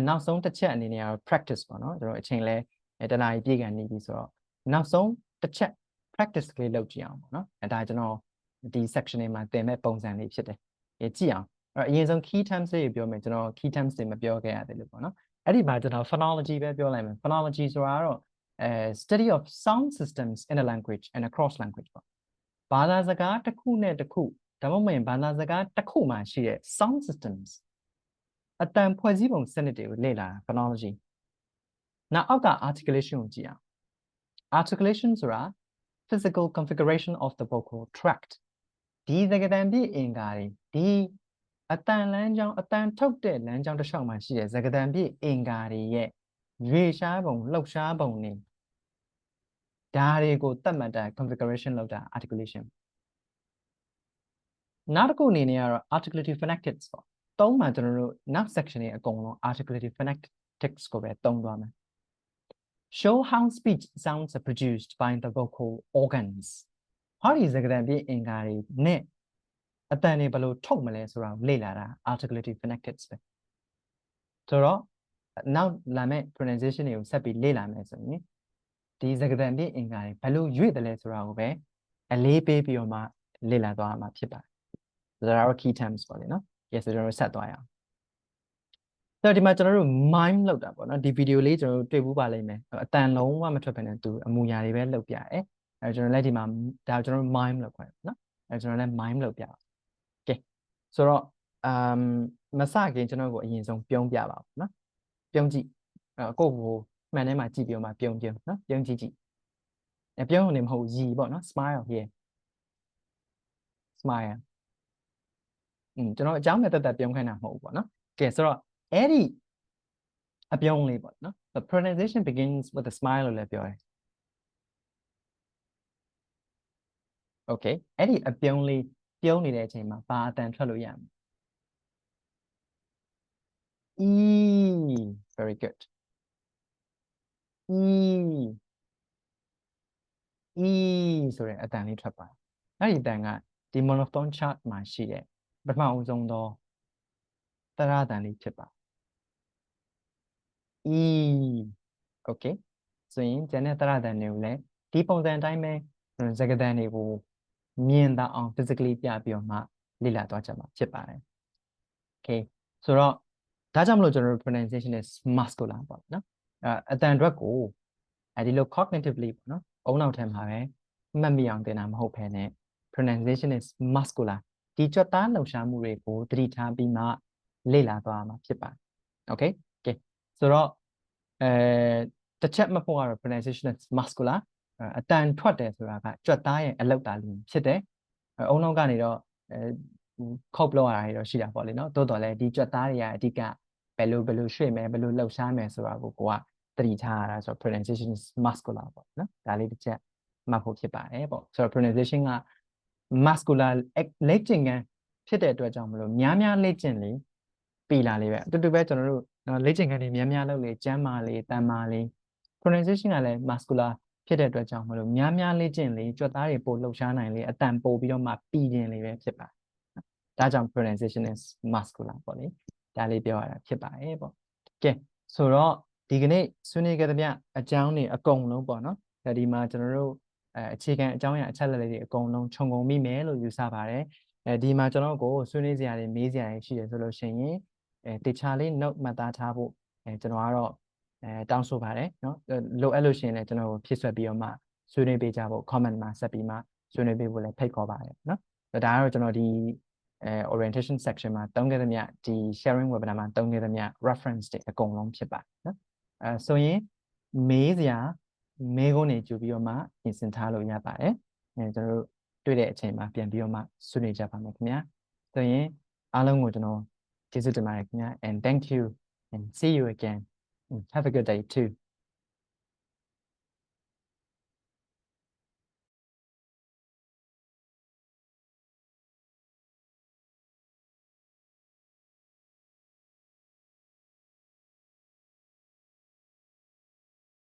နောက်ဆုံးတစ်ချက်အနေနဲ့ကတော့ practice ပေါ့နော်ကျွန်တော်အချိန်လဲတနားကြီးပြည့်ကန်နေပြီဆိုတော့နောက်ဆုံးတစ်ချက် practice ကလေးလုပ်ကြည့်အောင်ပေါ့နော်ဒါကျွန်တော်ဒီ section တွေမှာသင်မဲ့ပုံစံလေးဖြစ်တယ်ကြည့်အောင်အရင်ဆုံး key terms တွေပြောမယ်ကျွန်တော် key terms တွေမပြောခဲ့ရသေးလို့ပေါ့နော်အဲ့ဒီမှာကျွန်တော် phonology ပဲပြောလိုက်မယ် phonology ဆိုတာကတော့study of sound systems in a language and across language ပေါ့ဘာသာစကားတစ်ခုနဲ့တစ်ခုဒါမှမဟုတ်ဘာသာစကားတစ်ခုမှာရှိတဲ့ sound systems အတန်ဖွဲ့စည်းပုံစနစ်တွေကိုလေ့လာတာ phonology Now, I've articulation ကိုကြည့်အောင် articulation ဆိုတာ physical configuration of the vocal tract ဒီစကားသံပြည့်အင်္ဂါတွေဒီအတန်လမ်းကြောင်းအတန်ထုတ်တဲ့လမ်းကြောင်းတစ်လျှောက်မှာရှိတဲ့စကားသံပြည့်အင်္ဂါတွေရဲ့ရွေရှားပုံလှုပ်ရှားပုံတွေဒါတွေကိုသတ်မှတ်တာ configuration လောက်တာ articulation နောက်တစ်ခုအနေနဲ့ကတော့ articulative phonetics ပေါ့သုံးမှာကျွန်တော်တို့နောက် section တွေအကုန်လုံး articulative phonetics ကိုပဲသုံးသွားမယ် show how speech sounds are produced by the vocal organs ဟောဒီစကားသံပြည့်အင်္ဂါတွေနဲ့အတန်တွေဘယ်လိုထုတ်မလဲဆိုတာကိုလေ့လာတာ articulative phonetics ပဲဆိုတော့နောက်လာမယ့် pronunciation တွေကိုဆက်ပြီးလေ့လာမယ်ဆိုရင်ဒီစကားသံပြည့်အင်္ဂါတွေဘယ်လိုရွေ့တယ်လဲဆိုတာကိုပဲအလေးပေးပြီးတော့မှလေ့လာသွားမှာဖြစ်ပါတယ်ဒါကတော့ key terms ပေါ့လေနော် yes ကျွန်တော်တို့ဆက်သွားရအောင်ဆိုတော့ဒီမှာကျွန်တော်တို့ mime လောက်တာပေါ့နော်ဒီဗီဒီယိုလေးကျွန်တော်တို့တွေ့ဘူးပါလိမ့်မယ်အတန်လုံးဝမထွက်ဘဲနဲ့သူအမူအရာတွေပဲလုပ်ပြရဲအဲကျွန်တော်လည်းဒီမှာဒါကျွန်တော်တို့ mime လောက်ခေါ်တယ်နော်အဲကျွန်တော်လည်း mime လောက်ပြပါကဲဆိုတော့မစခင်ကျွန်တော်ကိုအရင်ဆုံးပြုံးပြပါဦးနော်ပြုံးကြည့်ကိုယ့်ကိုမှန်ထဲမှာကြည့်ပြီးတော့မှပြုံးနော်ပြုံးကြည့်ပြုံးနေမဟုတ်ရီပေါ့နော် smile here smile ကျွန်တော်အကြောင်းနဲ့တက်တက်ပြုံးခိုင်းတာမဟုတ်ဘူးပေါ့နော်ကဲဆိုတော့အဲ့ဒီအပြုံးလေးပေါ့နော် the pronunciation begins with a smile လို့လည်းပြောတယ် okay အဲ့ဒီအပြုံးလေးပြုံးနေတဲ့အချိန်မှာဘာအတန်ထွက်လို့ရမလဲ e very good e ဆိုတဲ့အတန်လေးထွက်ပါတယ်အဲ့ဒီအတန်ကဒီ monophthong chart မှာရှိတဲ့ပထမအဦးဆုံးသောတရအတန်လေးဖြစ်ပါ e okay ဆိုရင်ကျန်တဲ့တရအတန်တွေကိုလည်းဒီပုံစံအတိုင်းပဲစကားသံတွေကိုမြင်သာအောင် physically ပြပြီးတော့မှလေ့လာသွားကြမှာဖြစ်ပါတယ် okay ဆိုတော့ဒါကြောင့်မလို့ကျွန်တော်တို့ pronunciation is muscular ပေါ့နော်အတန်အတွက်ကိုဒီလို cognitively ပေါ့နော်အုံနောက်ထဲမှာပဲမှတ်မိအောင်သင်တာမဟုတ်ဘဲနဲ့ pronunciation is muscular ဒီကြွက်သားလှုပ်ရှားမှုတွေကိုသတိထားပြီးမှလေ့လာသွားမှာဖြစ်ပါတယ် okay ကဲဆိုတော့တစ်ချက်မှတ်ဖို့ကတော့ pronunciation is muscular အတန်ထွက်တယ်ဆိုတာကကြွက်သားရဲ့အလောက်တာလေးဖြစ်တယ်အုံနောက်ကနေတော့ခုတ်လောက်ရတာတွေတော့ရှိတာပေါ့လေနော်တိုးတော်လဲဒီကြွက်သားတွေကအဓိကဘယ်လိုရွှေ့မယ်ဘယ်လိုလှုပ်ရှားမယ်ဆိုတာကိုကသတိထားရတာဆိုတော့ pronunciation is muscular ပေါ့နော်ဒါလေးတစ်ချက်မှတ်ဖို့ဖြစ်ပါတယ်ပေါ့ဆိုတော့ pronunciation က muscular လေ့ကျင့်ခန်းဖြစ်တဲ့အတွက်ကြောင့်မလို့များလေ့ကျင့်လေပြီလာလေးပဲအတူတူပဲကျွန်တော်တို့လေ့ကျင့်ခန်းတွေများလုပ်လေကျမ်းမာလေတန်မာလေ pronunciation ကလည်း muscular ဖြစ်တဲ့အတွက်ကြောင့်မလို့များလေ့ကျင့်လေကြွက်သားတွေပို့လှုပ်ရှားနိုင်လေအတန်ပို့ပြီးတော့မှပြီးခြင်းလေးပဲဖြစ်ပါတယ်ဒါကြောင့် pronunciation is muscular ပေါ့လေဒါလေးပြောရတာဖြစ်ပါတယ်ပေါ့ကဲဆိုတော့ဒီကနေ့ဆွေးနွေးခဲ့သမျှအကြောင်းတွေအကုန်လုံးပေါ့နော်ဒီမှာကျွန်တော်တို့အခြေခံအကြောင်းအရာအချက်လက်တွေအကုန်လုံးခြုံငုံမိမယ်လို့ယူဆပါတယ်ဒီမှာကျွန်တော်ကိုဆွေးနွေးစရာတွေမေးစရာတွေရှိတယ်ဆိုလို့ရှိရင်တေချာလေး note မှတ်သားထားဖို့ကျွန်တော်ကတော့တောင်းဆိုပါတယ်နော်လိုအပ်လို့ရှိရင်လည်းကျွန်တော်ဖြည့်ဆွက်ပြီးတော့မှဆွေးနွေးပေးကြဖို့ comment မှာဆက်ပြီးမှဆွေးနွေးပေးဖို့လည်းဖိတ်ခေါ်ပါတယ်နော်ဒါကတော့ကျွန်တော်ဒီ orientation section မှာတုံးခဲ့သမျှဒီ sharing webinar မှာတုံးခဲ့သမျှ reference တွေအကုန်လုံးဖြစ်ပါတယ်နော်ဆိုရင်မေးစရာမေးခွန်းတွေကြိုပြီးတော့မှပြင်ဆင်ထားလို့ရပါတယ်ကျွန်တော်တို့တွေ့တဲ့အချိန်မှာပြန်ပြီးတော့မှဆွေးနွေးကြပါမယ်ခင်ဗျာဆိုရင်အားလုံးကိုကျွန်တော်ကျေးဇူးတင်ပါတယ်ခင်ဗျာ and thank you and see you again have a good day too